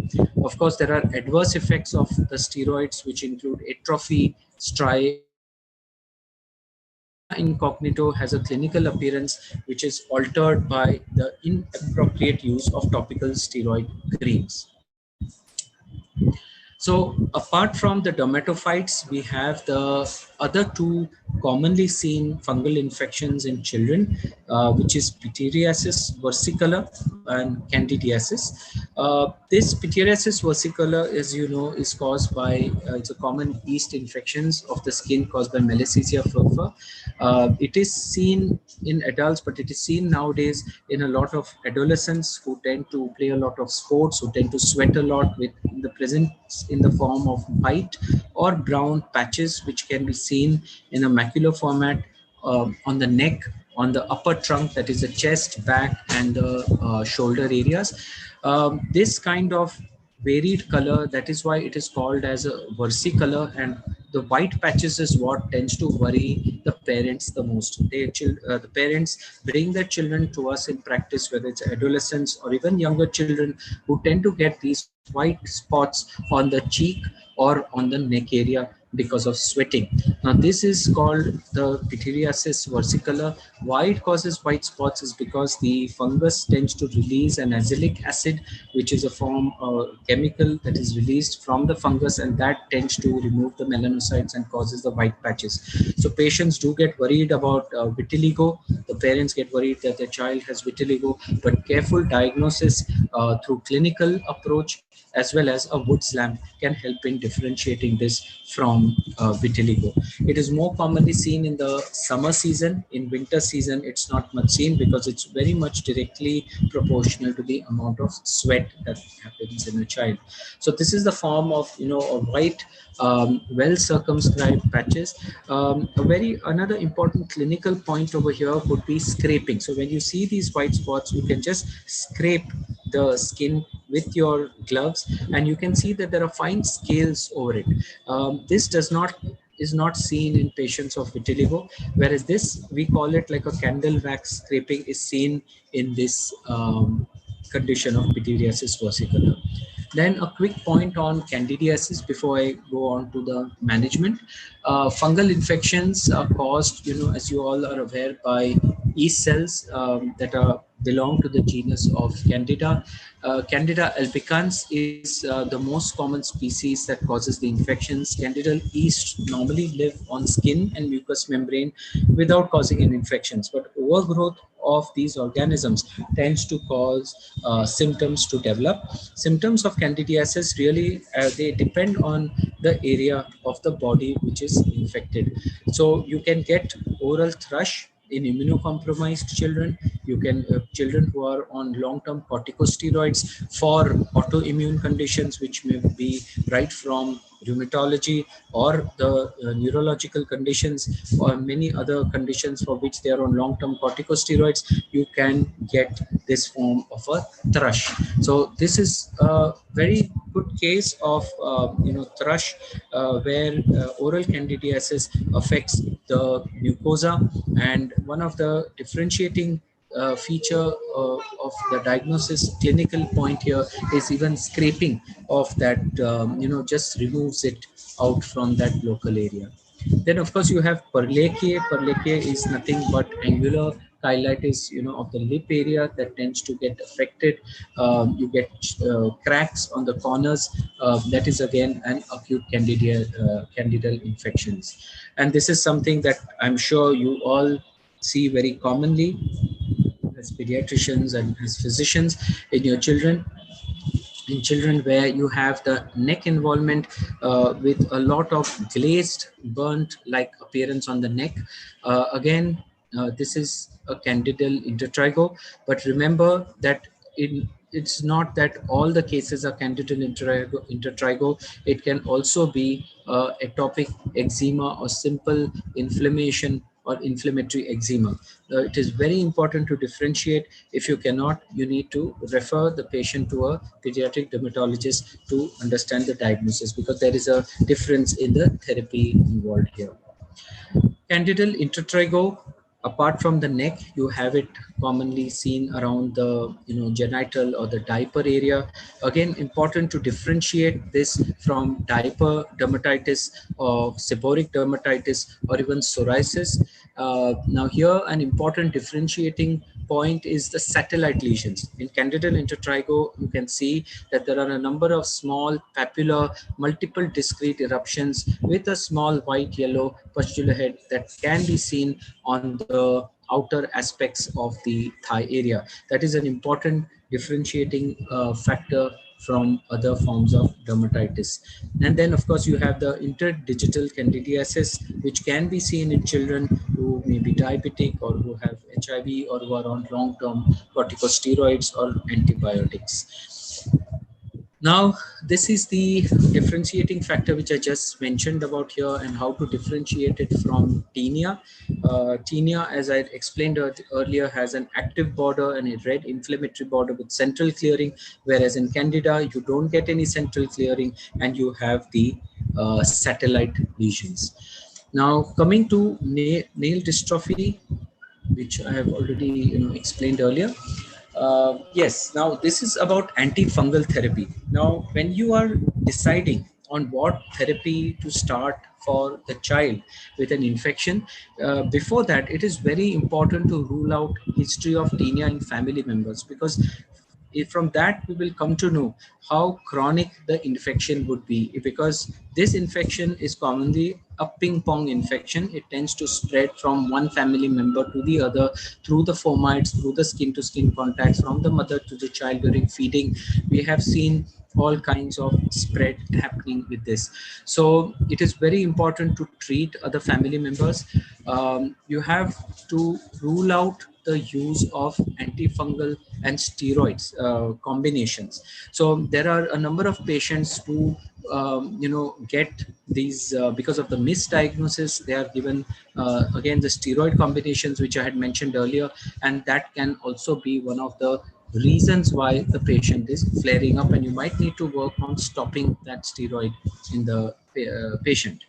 Of course, there are adverse effects of the steroids, which include atrophy, striae, incognito has a clinical appearance which is altered by the inappropriate use of topical steroid creams. So apart from the dermatophytes, we have the other two commonly seen fungal infections in children, which is pityriasis versicolor and candidiasis. This pityriasis versicolor, as you know, is caused by, it's a common yeast infections of the skin caused by Malassezia furfur. It is seen in adults, but it is seen nowadays in a lot of adolescents who tend to play a lot of sports, who tend to sweat a lot, with the presence in the form of white or brown patches, which can be seen in a macular format on the neck, on the upper trunk, that is the chest, back, and the shoulder areas. This kind of varied color, that is why it is called as a versicolor, and the white patches is what tends to worry the parents the most. The parents bring their children to us in practice, whether it's adolescents or even younger children, who tend to get these white spots on the cheek or on the neck area because of sweating. Now this is called the pityriasis versicolor. Why it causes white spots is because the fungus tends to release an azelaic acid, which is a form of chemical that is released from the fungus, and that tends to remove the melanocytes and causes the white patches. So patients do get worried about vitiligo. The parents get worried that their child has vitiligo, but careful diagnosis through clinical approach as well as a Woods lamp can help in differentiating this from vitiligo. It is more commonly seen in the summer season. In winter season, it's not much seen because it's very much directly proportional to the amount of sweat that happens in a child. So this is the form of, a white, well circumscribed patches. Another important clinical point over here would be scraping. So when you see these white spots, you can just scrape the skin with your gloves, and you can see that there are fine scales over it. This is not seen in patients of vitiligo, whereas this, we call it like a candle wax scraping, is seen in this condition of pityriasis versicolor. Then a quick point on candidiasis before I go on to the management. Fungal infections are caused, as you all are aware, by yeast cells that are belong to the genus of Candida. Candida albicans is the most common species that causes the infections. Candida yeast normally live on skin and mucous membrane without causing any infections, but overgrowth of these organisms tends to cause symptoms to develop. Symptoms of candidiasis really they depend on the area of the body which is infected. So you can get oral thrush in immunocompromised children. You can children who are on long-term corticosteroids for autoimmune conditions, which may be right from rheumatology or the neurological conditions or many other conditions for which they are on long-term corticosteroids. You can get this form of a thrush. So this is a very good case of thrush where oral candidiasis affects the mucosa, and one of the differentiating feature of the diagnosis clinical point here is even scraping of that just removes it out from that local area. Then of course you have Perlecae. Perlecae is nothing but angular cheilitis, of the lip area that tends to get affected. You get cracks on the corners. That is again an acute candidal infections, and this is something that I'm sure you all see very commonly as pediatricians and as physicians in your children. In children where you have the neck involvement with a lot of glazed, burnt like appearance on the neck. This is a candidal intertrigo, but remember that it's not that all the cases are candidal intertrigo. It can also be atopic eczema or simple inflammation or inflammatory eczema. It is very important to differentiate. If you cannot, you need to refer the patient to a pediatric dermatologist to understand the diagnosis, because there is a difference in the therapy involved here. Candidal intertrigo, apart from the neck, you have it commonly seen around the genital or the diaper area. Again, important to differentiate this from diaper dermatitis or seborrheic dermatitis or even psoriasis. Now here an important differentiating point is the satellite lesions. In candidal intertrigo, you can see that there are a number of small papular, multiple discrete eruptions with a small white yellow pustular head that can be seen on the outer aspects of the thigh area. That is an important differentiating factor from other forms of dermatitis. And then of course you have the interdigital candidiasis, which can be seen in children who may be diabetic or who have HIV or who are on long-term corticosteroids or antibiotics. Now, this is the differentiating factor which I just mentioned about here, and how to differentiate it from tinea. Tinea, as I explained earlier, has an active border and a red inflammatory border with central clearing, whereas in Candida, you don't get any central clearing and you have the satellite lesions. Now, coming to nail dystrophy, which I have already explained earlier. Yes, now this is about antifungal therapy. Now, when you are deciding on what therapy to start for the child with an infection, before that, it is very important to rule out history of tinea in family members, because from that we will come to know how chronic the infection would be, because this infection is commonly a ping pong infection. It tends to spread from one family member to the other through the fomites, through the skin to skin contacts, from the mother to the child during feeding. We have seen all kinds of spread happening with this. So it is very important to treat other family members. You have to rule out the use of antifungal and steroids combinations. So there are a number of patients who get these because of the misdiagnosis. They are given again the steroid combinations which I had mentioned earlier, and that can also be one of the reasons why the patient is flaring up, and you might need to work on stopping that steroid in the patient.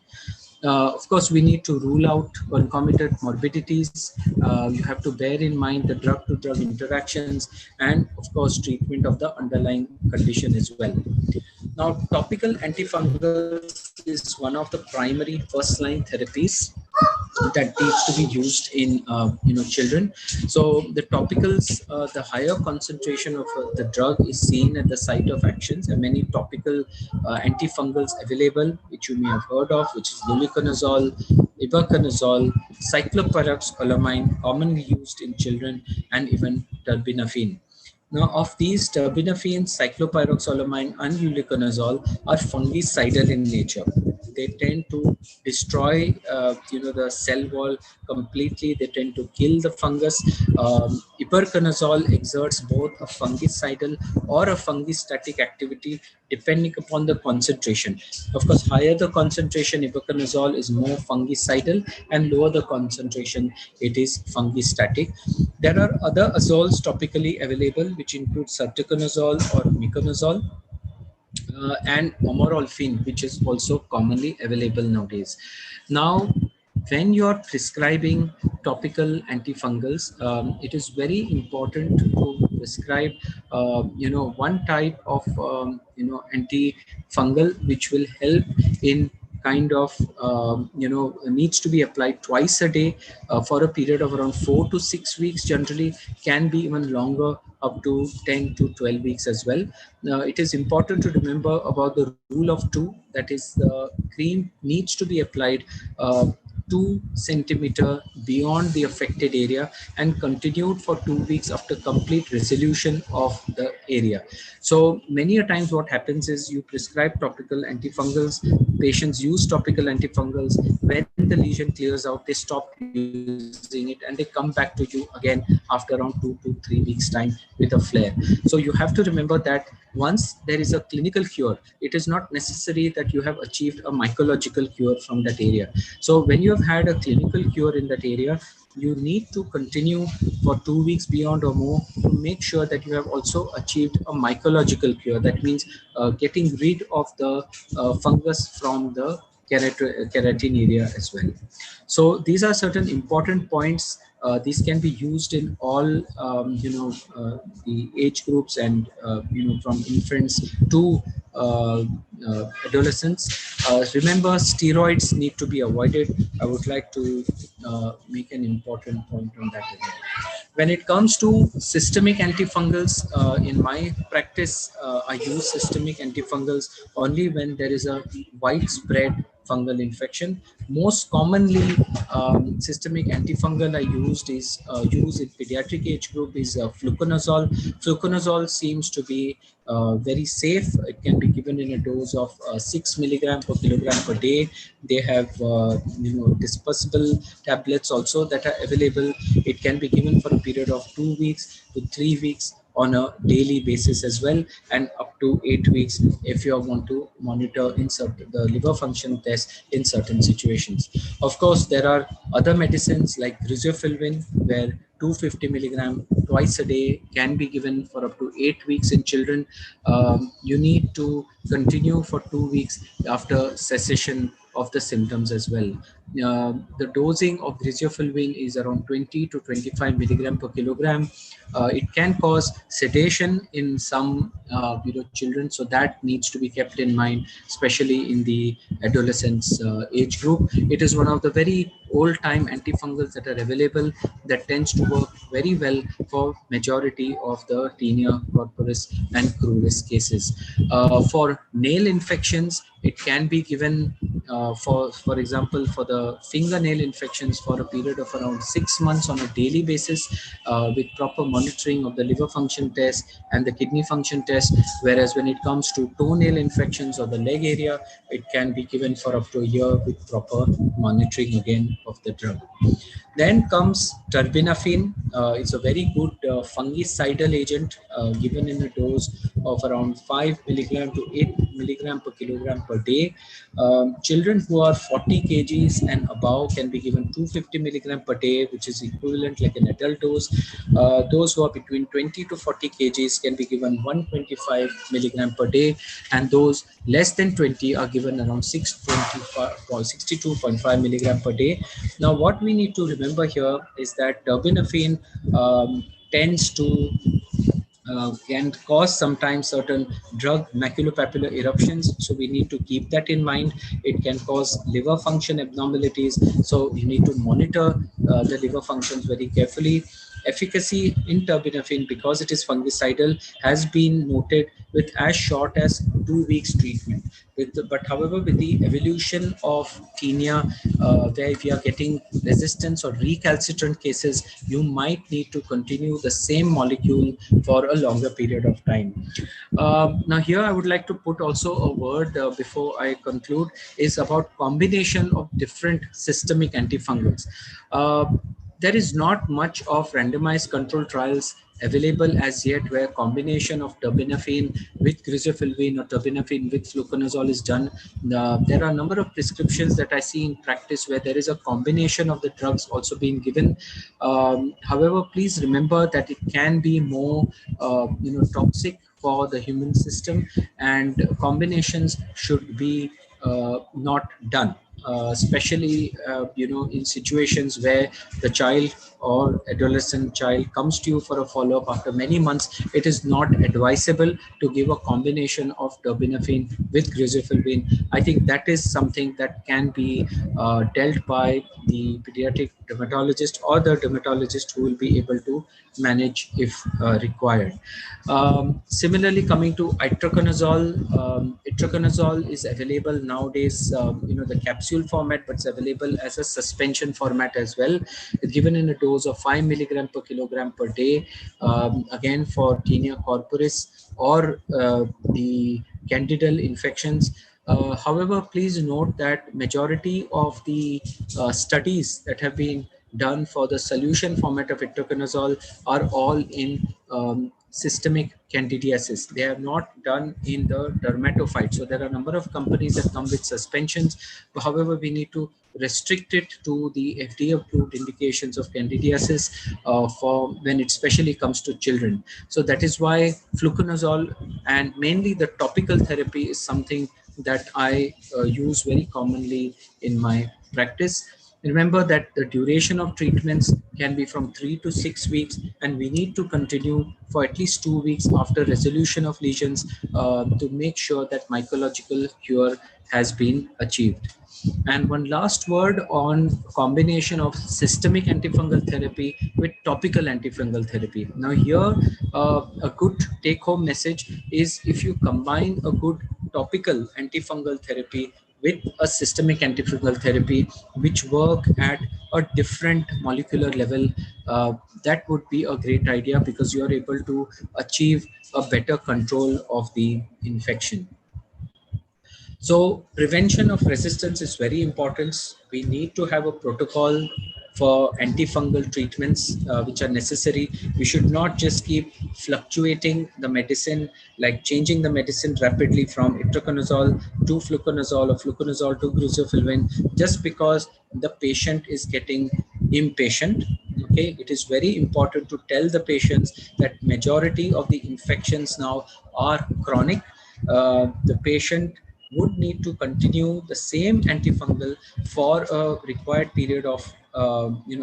Of course, we need to rule out concomitant morbidities. You have to bear in mind the drug-to-drug interactions, and of course, treatment of the underlying condition as well. Now, topical antifungals is one of the primary first-line therapies that needs to be used in children. So the topicals, the higher concentration of the drug is seen at the site of actions, and many topical antifungals available, which you may have heard of, which is luliconazole, ibuconazole, cyclopyroxolamine, commonly used in children, and even terbinafine. Now, of these, terbinafine, cyclopyroxolamine, and luliconazole are fungicidal in nature. They tend to destroy, the cell wall completely. They tend to kill the fungus. Ibuconazole exerts both a fungicidal or a fungistatic activity depending upon the concentration. Of course, higher the concentration, ibuconazole is more fungicidal, and lower the concentration, it is fungistatic. There are other azoles topically available, which include serticonazole or miconazole, and omorolfine, which is also commonly available nowadays. Now, when you are prescribing topical antifungals, it is very important to prescribe, one type of, antifungal which will help in kind of, needs to be applied twice a day for a period of around 4 to 6 weeks, generally can be even longer, up to 10 to 12 weeks as well. It is important to remember about the rule of two, that is, the cream needs to be applied 2 centimeter beyond the affected area and continued for 2 weeks after complete resolution of the area. So many a times what happens is you prescribe topical antifungals, patients use topical antifungals, when the lesion clears out, they stop using it and they come back to you again after around 2 to 3 weeks time with a flare. So you have to remember that once there is a clinical cure, it is not necessary that you have achieved a mycological cure from that area. So when you have had a clinical cure in that area, you need to continue for 2 weeks beyond or more to make sure that you have also achieved a mycological cure. That means getting rid of the fungus from the keratin area as well. So these are certain important points. These can be used in all, the age groups, and, from infants to adolescents. Remember, steroids need to be avoided. I would like to make an important point on that as well. When it comes to systemic antifungals, in my practice, I use systemic antifungals only when there is a widespread fungal infection. Most commonly, systemic antifungal I used is used in pediatric age group is fluconazole. Fluconazole seems to be very safe. It can be given in a dose of 6 milligram per kilogram per day. They have dispersible tablets also that are available. It can be given for a period of 2 weeks to 3 weeks on a daily basis as well, and up to 8 weeks if you want to monitor the liver function test in certain situations. Of course, there are other medicines like griseofulvin, where 250 milligram twice a day can be given for up to 8 weeks in children. You need to continue for 2 weeks after cessation of the symptoms as well. The dosing of griseofulvin is around 20 to 25 milligram per kilogram. It can cause sedation in some children, so that needs to be kept in mind, especially in the adolescents age group. It is one of the very old time antifungals that are available that tends to work very well for majority of the tinea corporis and cruris cases. For nail infections, it can be given for example, for the fingernail infections for a period of around 6 months on a daily basis, with proper monitoring of the liver function test and the kidney function test. Whereas when it comes to toenail infections or the leg area, it can be given for up to a year with proper monitoring again of the drug. Then comes terbinafine. It's a very good fungicidal agent given in a dose of around 5 milligram to 8 milligram per kilogram per day. Children who are 40 kgs and above can be given 250 milligram per day, which is equivalent like an adult dose. Those who are between 20 to 40 kgs can be given 125 milligram per day, and those less than 20 are given around 62.5 milligram per day. Now, what we need to remember here is that terbinafine tends to can cause sometimes certain drug maculopapular eruptions. So we need to keep that in mind. It can cause liver function abnormalities. So you need to monitor the liver functions very carefully. Efficacy in terbinafine, because it is fungicidal, has been noted with as short as 2 weeks treatment. But however, with the evolution of tinea, where if you are getting resistance or recalcitrant cases, you might need to continue the same molecule for a longer period of time. Now here I would like to put also a word before I conclude, is about combination of different systemic antifungals. There is not much of randomized control trials available as yet where combination of terbinafine with griseofulvin or terbinafine with fluconazole is done. There are a number of prescriptions that I see in practice where there is a combination of the drugs also being given. However, please remember that it can be more toxic for the human system, and combinations should be not done. Especially in situations where the child or adolescent child comes to you for a follow-up after many months, it is not advisable to give a combination of terbinafine with griseofulvin. I think that is something that can be dealt by the pediatric dermatologist or the dermatologist who will be able to manage if required. Similarly, coming to itraconazole, itraconazole is available nowadays, the capsule format, but it's available as a suspension format as well. It's given in a dose of 5 milligram per kilogram per day, again for tinea corporis or the candidal infections. However, please note that majority of the studies that have been done for the solution format of itraconazole are all in systemic candidiasis. They are not done in the dermatophyte. So there are a number of companies that come with suspensions. However, we need to restrict it to the FDA approved indications of candidiasis for when it especially comes to children. So that is why fluconazole and mainly the topical therapy is something that I use very commonly in my practice. Remember that the duration of treatments can be from 3 to 6 weeks, and we need to continue for at least 2 weeks after resolution of lesions to make sure that mycological cure has been achieved. And one last word on combination of systemic antifungal therapy with topical antifungal therapy. Now here, a good take-home message is if you combine a good topical antifungal therapy with a systemic antifungal therapy, which work at a different molecular level, that would be a great idea because you are able to achieve a better control of the infection. So prevention of resistance is very important. We need to have a protocol for antifungal treatments which are necessary. We should not just keep fluctuating the medicine, like changing the medicine rapidly from itraconazole to fluconazole or fluconazole to griseofulvin just because the patient is getting impatient. Okay, it is very important to tell the patients that majority of the infections now are chronic. The patient would need to continue the same antifungal for a required period of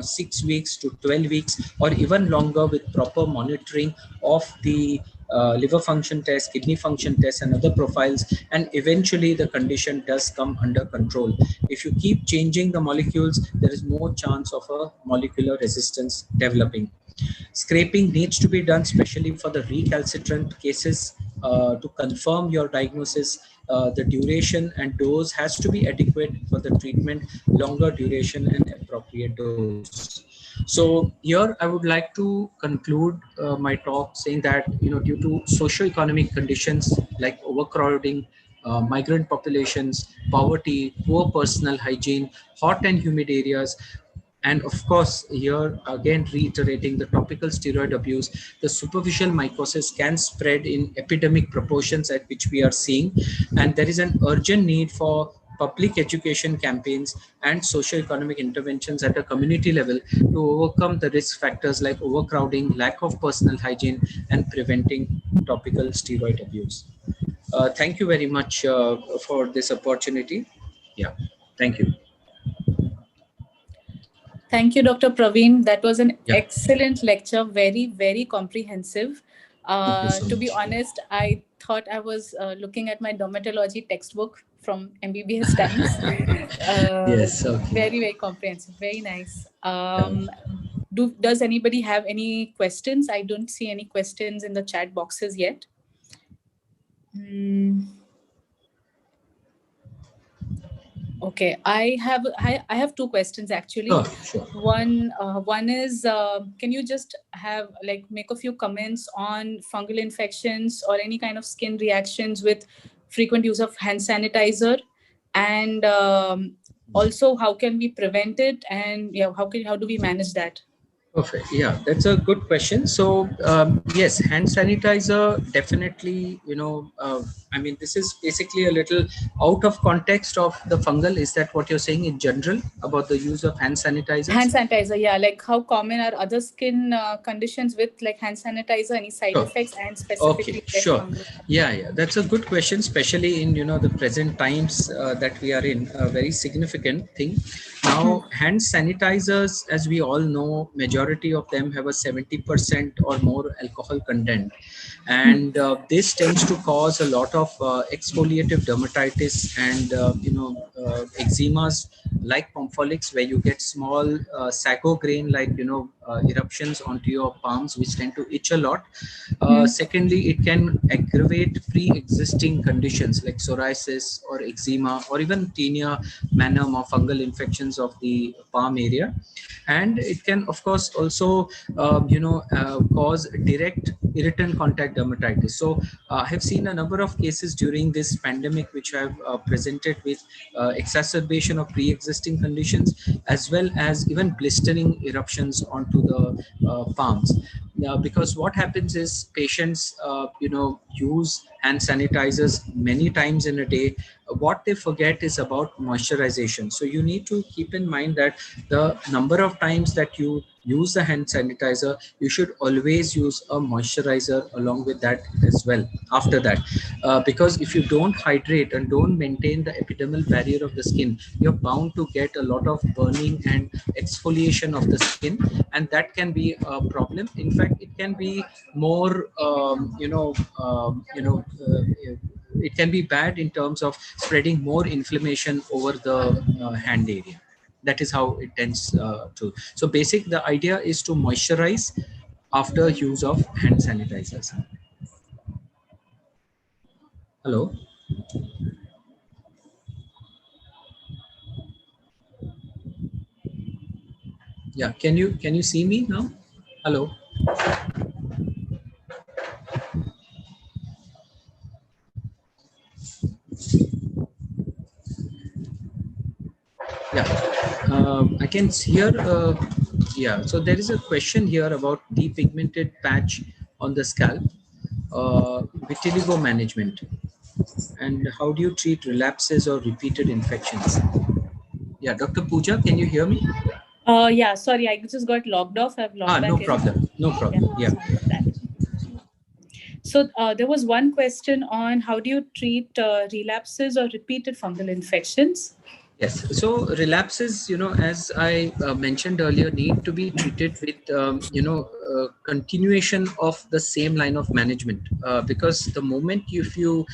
6 weeks to 12 weeks or even longer with proper monitoring of the liver function test, kidney function test and other profiles, and eventually the condition does come under control. If you keep changing the molecules, there is more chance of a molecular resistance developing. Scraping needs to be done, especially for the recalcitrant cases to confirm your diagnosis. The duration and dose has to be adequate for the treatment, longer duration and appropriate dose. So here I would like to conclude my talk saying that, due to socio-economic conditions like overcrowding, migrant populations, poverty, poor personal hygiene, hot and humid areas, and of course, here again reiterating the topical steroid abuse, the superficial mycosis can spread in epidemic proportions at which we are seeing. And there is an urgent need for public education campaigns and socio-economic interventions at a community level to overcome the risk factors like overcrowding, lack of personal hygiene, and preventing topical steroid abuse. Thank you very much for this opportunity. Yeah, thank you. Thank you, Dr. Pravin. That was an Yeah. excellent lecture, very, very comprehensive. Thank you so To be much. honest, I thought I was looking at my dermatology textbook from MBBS times. Yes, okay. Very, very comprehensive. Very nice. Yeah. Does anybody have any questions? I don't see any questions in the chat boxes yet. Okay, I have two questions actually. Oh, sure. One is can you just make a few comments on fungal infections or any kind of skin reactions with frequent use of hand sanitizer, and also how can we prevent it, and how do we manage that? Perfect. Yeah, that's a good question. So yes, hand sanitizer definitely. I mean, this is basically a little out of context of the fungal. Is that what you're saying in general about the use of hand sanitizers? Hand sanitizer, yeah. Like how common are other skin conditions with like hand sanitizer? Any side effects and specifically? Okay, sure. Yeah, that's a good question, especially in the present times that we are in. A very significant thing. Now, hand sanitizers, as we all know, majority of them have a 70% or more alcohol content, and this tends to cause a lot of exfoliative dermatitis and eczemas like pompholics, where you get small sago grain like eruptions onto your palms, which tend to itch a lot. Secondly, it can aggravate pre-existing conditions like psoriasis or eczema or even tinea manum or fungal infections of the palm area. And it can, of course, also cause direct irritant contact dermatitis. So I have seen a number of cases during this pandemic which have presented with exacerbation of pre-existing conditions, as well as even blistering eruptions onto the palms. Because what happens is patients use hand sanitizers many times in a day. What they forget is about moisturization. So you need to keep in mind that the number of times that you use the hand sanitizer, you should always use a moisturizer along with that as well after that. Because if you don't hydrate and don't maintain the epidermal barrier of the skin, you're bound to get a lot of burning and exfoliation of the skin, and that can be a problem. In fact, it can be more it can be bad in terms of spreading more inflammation over the hand area. That is how it tends to. So the idea is to moisturize after use of hand sanitizers. Hello. Yeah, can you see me now? Hello. Yeah, I can hear. Yeah, so there is a question here about depigmented patch on the scalp, vitiligo management, and how do you treat relapses or repeated infections? Yeah, Dr. Pooja, can you hear me? Yeah, sorry, I just got logged off. I've logged back no in. problem. No problem. Yeah. So there was one question on how do you treat relapses or repeated fungal infections? Yes. So relapses, as I mentioned earlier, need to be treated with, continuation of the same line of management. Because the moment if you,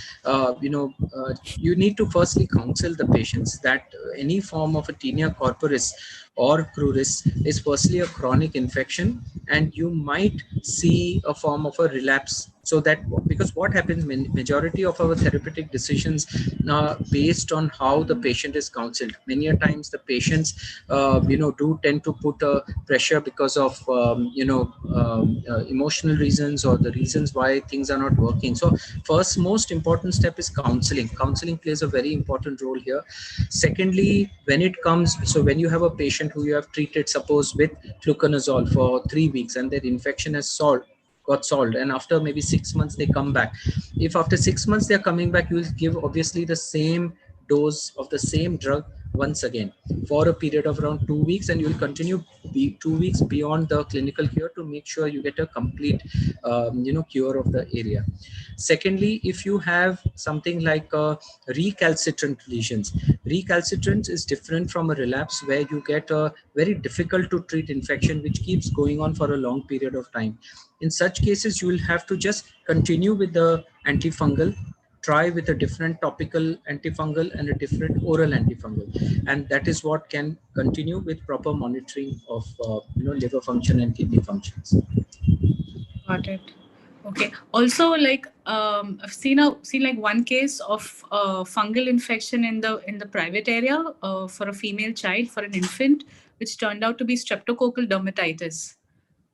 you need to firstly counsel the patients that any form of a tinea corporis or cruris is firstly a chronic infection, and you might see a form of a relapse. So that, because what happens, majority of our therapeutic decisions are based on how the patient is counseled. Many a times the patients do tend to put a pressure because of emotional reasons or the reasons why things are not working. So first most important step is counseling. Counseling plays a very important role here. Secondly, when you have a patient who you have treated, suppose with fluconazole for 3 weeks, and their infection has got solved, and after maybe 6 months they come back. If after 6 months they're coming back, you will give obviously the same dose of the same drug once again for a period of around 2 weeks, and you will continue 2 weeks beyond the clinical cure to make sure you get a complete cure of the area. Secondly, if you have something like recalcitrant lesions, recalcitrant is different from a relapse where you get a very difficult to treat infection which keeps going on for a long period of time. In such cases, you will have to just continue with the antifungal, try with a different topical antifungal and a different oral antifungal, and that is what can continue with proper monitoring of liver function and kidney functions. Got it. Okay. Also, like I've seen like one case of fungal infection in the private area for a female child, for an infant, which turned out to be streptococcal dermatitis.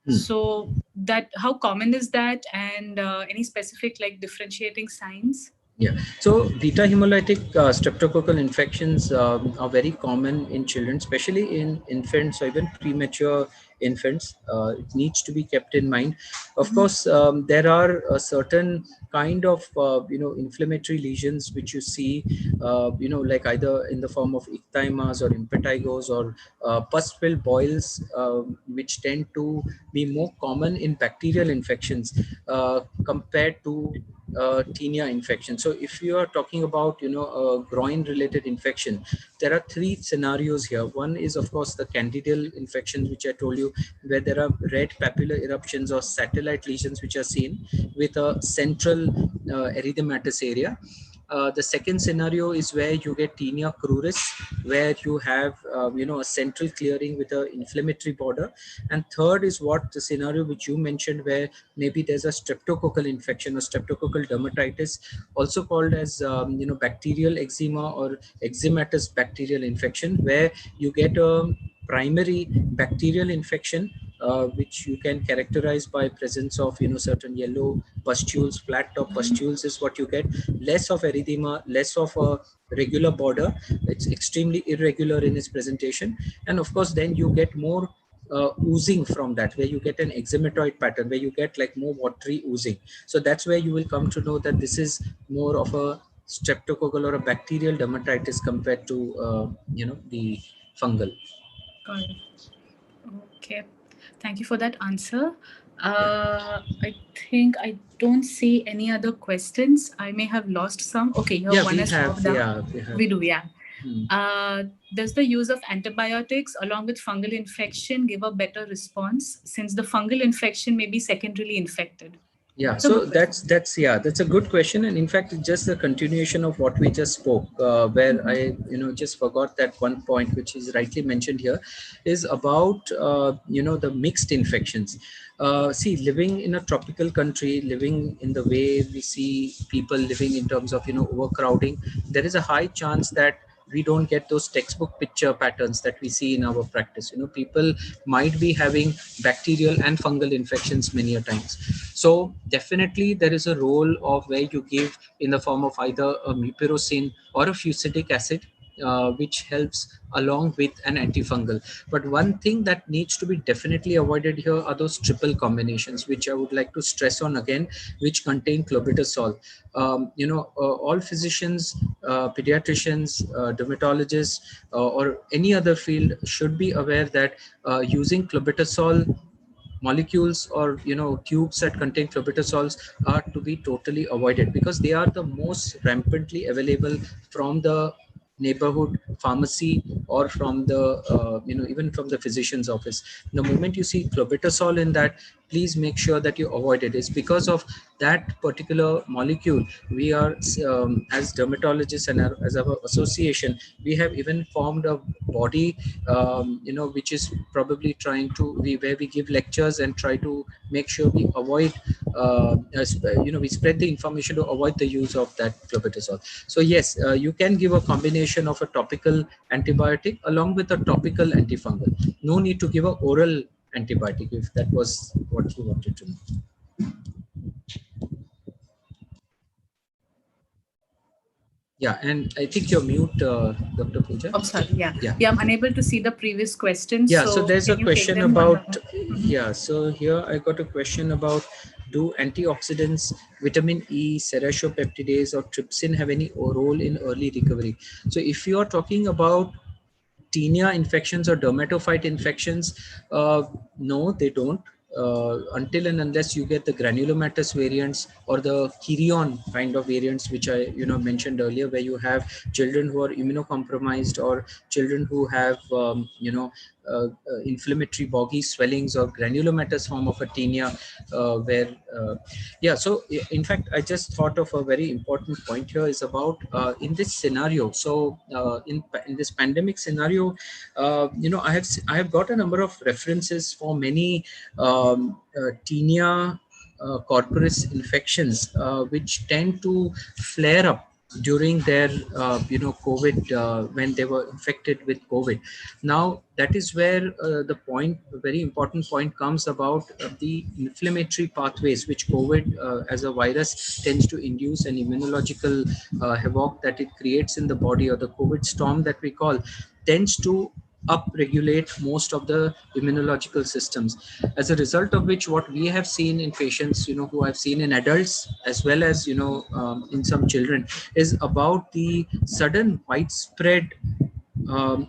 So that, how common is that, and any specific like differentiating signs? Yeah, so beta hemolytic streptococcal infections are very common in children, especially in infants or even premature infants. It needs to be kept in mind. Of course, there are a certain kind of inflammatory lesions which you see, like either in the form of ecthymas or impetigos or pus-filled boils, which tend to be more common in bacterial infections compared to tinea infection. So if you are talking about a groin related infection, there are three scenarios here. One is of course the candidal infections, which I told you, where there are red papillary eruptions or satellite lesions which are seen with a central erythematous area. The second scenario is where you get tinea cruris, where you have a central clearing with an inflammatory border. And third is what the scenario which you mentioned, where maybe there's a streptococcal infection or streptococcal dermatitis, also called as bacterial eczema or eczematous bacterial infection, where you get a primary bacterial infection which you can characterize by presence of certain yellow pustules, flat top pustules is what you get, less of erythema, less of a regular border. It's extremely irregular in its presentation, and of course then you get more oozing from that, where you get an eczematoid pattern, where you get like more watery oozing. So that's where you will come to know that this is more of a streptococcal or a bacterial dermatitis compared to the fungal. Got it. Okay, thank you for that answer. I think I don't see any other questions. I may have lost some. Okay, here one has popped up. We do, yeah. Does the use of antibiotics along with fungal infection give a better response, since the fungal infection may be secondarily infected? Yeah, so that's a good question, and in fact it's just a continuation of what we just spoke, where I just forgot that one point which is rightly mentioned here, is about the mixed infections. See, living in a tropical country, living in the way we see people living in terms of overcrowding, there is a high chance that we don't get those textbook picture patterns that we see in our practice. People might be having bacterial and fungal infections many a times. So definitely there is a role of where you give in the form of either a mupirocin or a fusidic acid, which helps along with an antifungal. But one thing that needs to be definitely avoided here are those triple combinations, which I would like to stress on again, which contain clobetasol. All physicians, pediatricians, dermatologists, or any other field should be aware that using clobetasol molecules or tubes that contain clobetasols are to be totally avoided, because they are the most rampantly available from the neighborhood pharmacy or from the even from the physician's office. The moment you see clobetasol in that, please make sure that you avoid it. It's because of that particular molecule we are as dermatologists and as our association, we have even formed a body which is probably trying to where we give lectures and try to make sure we avoid we spread the information to avoid the use of that clobetasol. So yes, you can give a combination of a topical antibiotic along with a topical antifungal. No need to give an oral antibiotic, if that was what you wanted to know. Yeah, and I think you're mute, Dr. Pooja. I'm sorry. Yeah, I'm unable to see the previous question. Yeah, so there's a question about, so here I got a question about, do antioxidants, vitamin E, serratiopeptidase or trypsin have any role in early recovery? So if you are talking about tinea infections or dermatophyte infections, no, they don't. Until and unless you get the granulomatous variants or the Kirion kind of variants, which I mentioned earlier, where you have children who are immunocompromised or children who have inflammatory boggy swellings or granulomatous form of a tinea, so in fact I just thought of a very important point here is about in this scenario. So in this pandemic scenario, I have got a number of references for many tinea corporis infections which tend to flare up during their COVID, when they were infected with COVID. Now that is where the point, a very important point, comes about the inflammatory pathways which COVID as a virus tends to induce, an immunological havoc that it creates in the body, or the COVID storm that we call, tends to upregulate most of the immunological systems, as a result of which what we have seen in patients, who I've seen in adults as well as in some children, is about the sudden widespread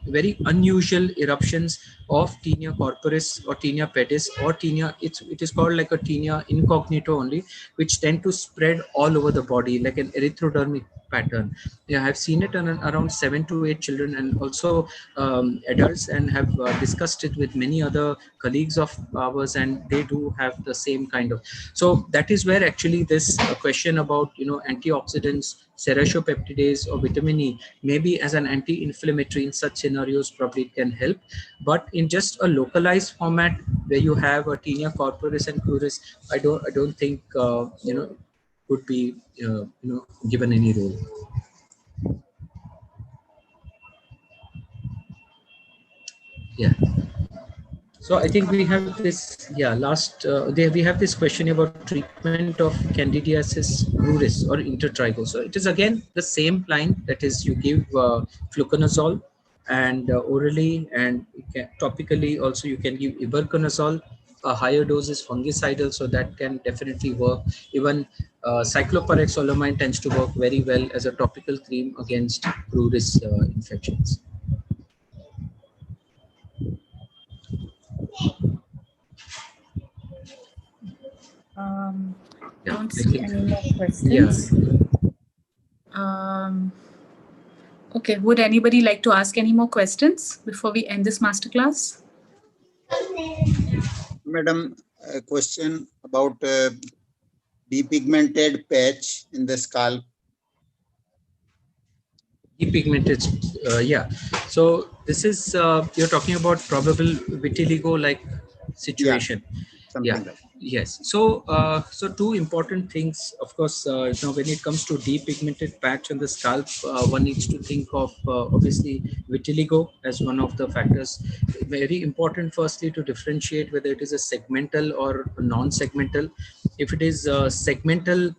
very unusual eruptions of tinea corporis or tinea pedis or tinea, it is called like a tinea incognito only, which tend to spread all over the body like an erythrodermic pattern. Yeah, I've seen it on around 7 to 8 children and also adults, and have discussed it with many other colleagues of ours, and they do have the same kind of. So that is where actually this question about antioxidants, serratiopeptidase or vitamin E, maybe as an anti-inflammatory in such scenarios probably it can help, but in just a localized format where you have a tinea corporis and cruris, I don't think would be given any role. Yeah. So I think we have this, we have this question about treatment of Candidiasis cruris or intertrigo. So it is again the same line, that is you give fluconazole and orally, and topically also you can give ibuprofen. A higher dose is fungicidal, so that can definitely work. Even cycloparaxolamine tends to work very well as a topical cream against cruris infections. Don't see any more questions. Okay, would anybody like to ask any more questions before we end this masterclass? Madam, a question about depigmented patch in the scalp. Depigmented, so this is you're talking about probable vitiligo like situation. Something like. Yes. So so two important things, of course, when it comes to depigmented patch on the scalp, one needs to think of obviously vitiligo as one of the factors. Very important firstly to differentiate whether it is a segmental or non-segmental. If it is segmental,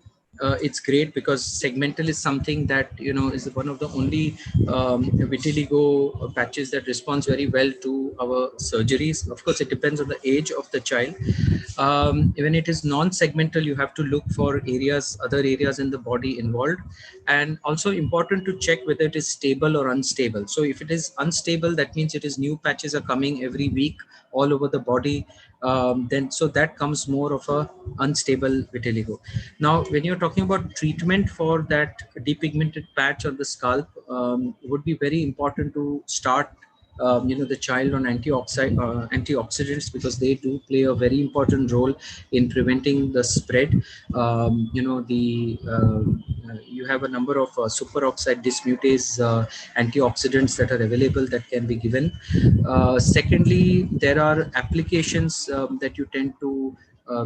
it's great because segmental is something that is one of the only vitiligo patches that responds very well to our surgeries. Of course, it depends on the age of the child. When it is non-segmental, you have to look for other areas in the body involved, and also important to check whether it is stable or unstable. So if it is unstable, that means it is new patches are coming every week all over the body. Then so that comes more of a unstable vitiligo. Now, when you're talking about treatment for that depigmented patch on the scalp, would be very important to start the child on antioxidants, because they do play a very important role in preventing the spread. You have a number of superoxide dismutase antioxidants that are available that can be given. Secondly, there are applications that you tend to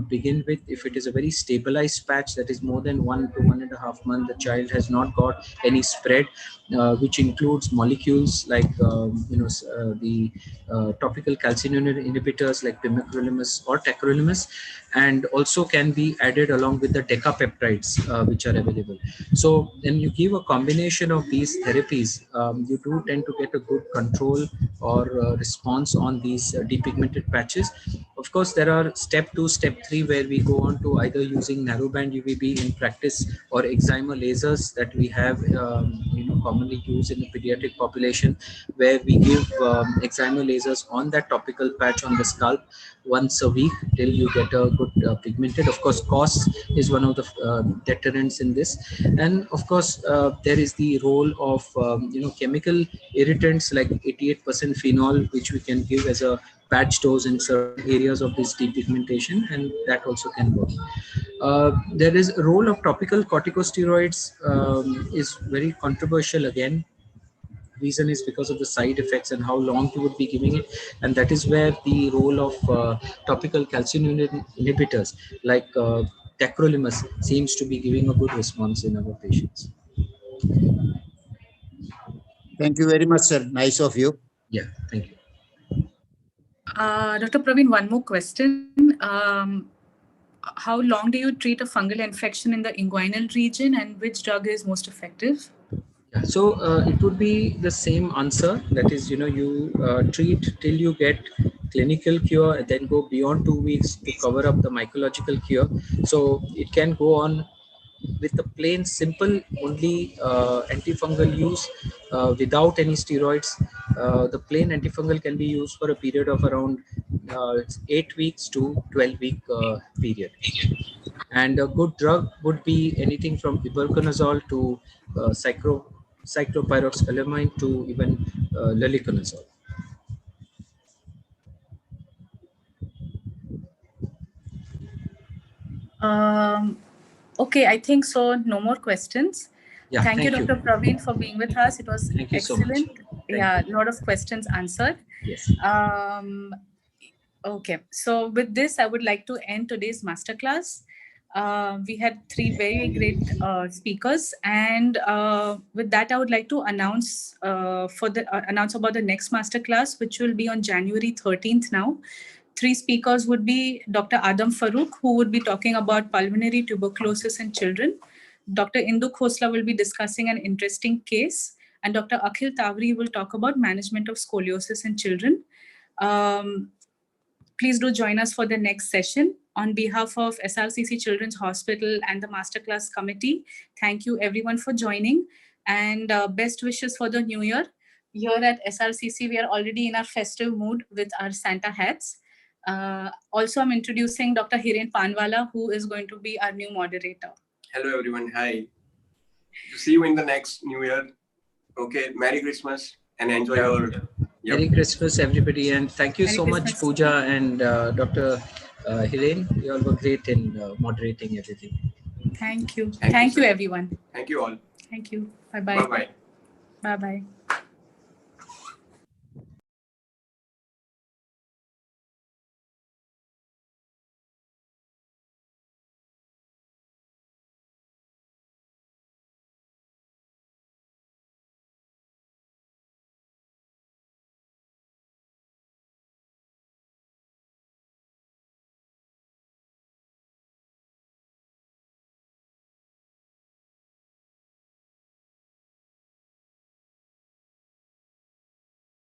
begin with. If it is a very stabilized patch that is more than 1 to 1.5 months, the child has not got any spread, which includes molecules like the topical calcineurin inhibitors like pimecrolimus or tacrolimus, and also can be added along with the decapeptides which are available. So when you give a combination of these therapies, you do tend to get a good control or response on these depigmented patches. Of course, there are step 2, step step 3, where we go on to either using narrowband UVB in practice or excimer lasers that we have commonly used in the pediatric population, where we give excimer lasers on that topical patch on the scalp once a week till you get a good pigmented. Of course, cost is one of the deterrents in this, and of course there is the role of chemical irritants like 88% phenol, which we can give as a patch dose in certain areas of this depigmentation, and that also can work. There is a role of topical corticosteroids is very controversial again. Reason is because of the side effects and how long you would be giving it, and that is where the role of topical calcineurin inhibitors like tacrolimus seems to be giving a good response in our patients. Thank you very much, sir. Nice of you. Yeah, thank you. Dr. Pravin, one more question. How long do you treat a fungal infection in the inguinal region, and which drug is most effective? Yeah, so it would be the same answer. That is, you treat till you get clinical cure and then go beyond 2 weeks to cover up the mycological cure. So it can go on with the plain simple only antifungal use without any steroids. The plain antifungal can be used for a period of around 8 weeks to 12-week period. And a good drug would be anything from ibuprofen to cyclopyroxalulamide to even laliconazole. Okay, I think so. No more questions. Yeah, thank you, Dr. Pravin, for being with us. It was thank you excellent. So much. Yeah, a lot of questions answered. Yes. Okay, so with this, I would like to end today's masterclass. We had 3 very great speakers, and with that, I would like to announce announce about the next masterclass, which will be on January 13th now. 3 speakers would be Dr. Adam Farooq, who would be talking about pulmonary tuberculosis in children. Dr. Indu Khosla will be discussing an interesting case, and Dr. Akhil Tavri will talk about management of scoliosis in children. Please do join us for the next session. On behalf of SRCC Children's Hospital and the Masterclass Committee, thank you everyone for joining, and best wishes for the new year. Here at SRCC, we are already in our festive mood with our Santa hats. Also, I'm introducing Dr. Hiren Panwala, who is going to be our new moderator. Hello, everyone. Hi. See you in the next new year. Okay. Merry Christmas and enjoy your... Yep. Merry Christmas, everybody. And thank you Merry so Christmas. much, Pooja and Dr. Hiren. You all were great in moderating everything. Thank you. Thank you, everyone. Thank you all. Thank you. Bye-bye. Bye-bye. Bye-bye.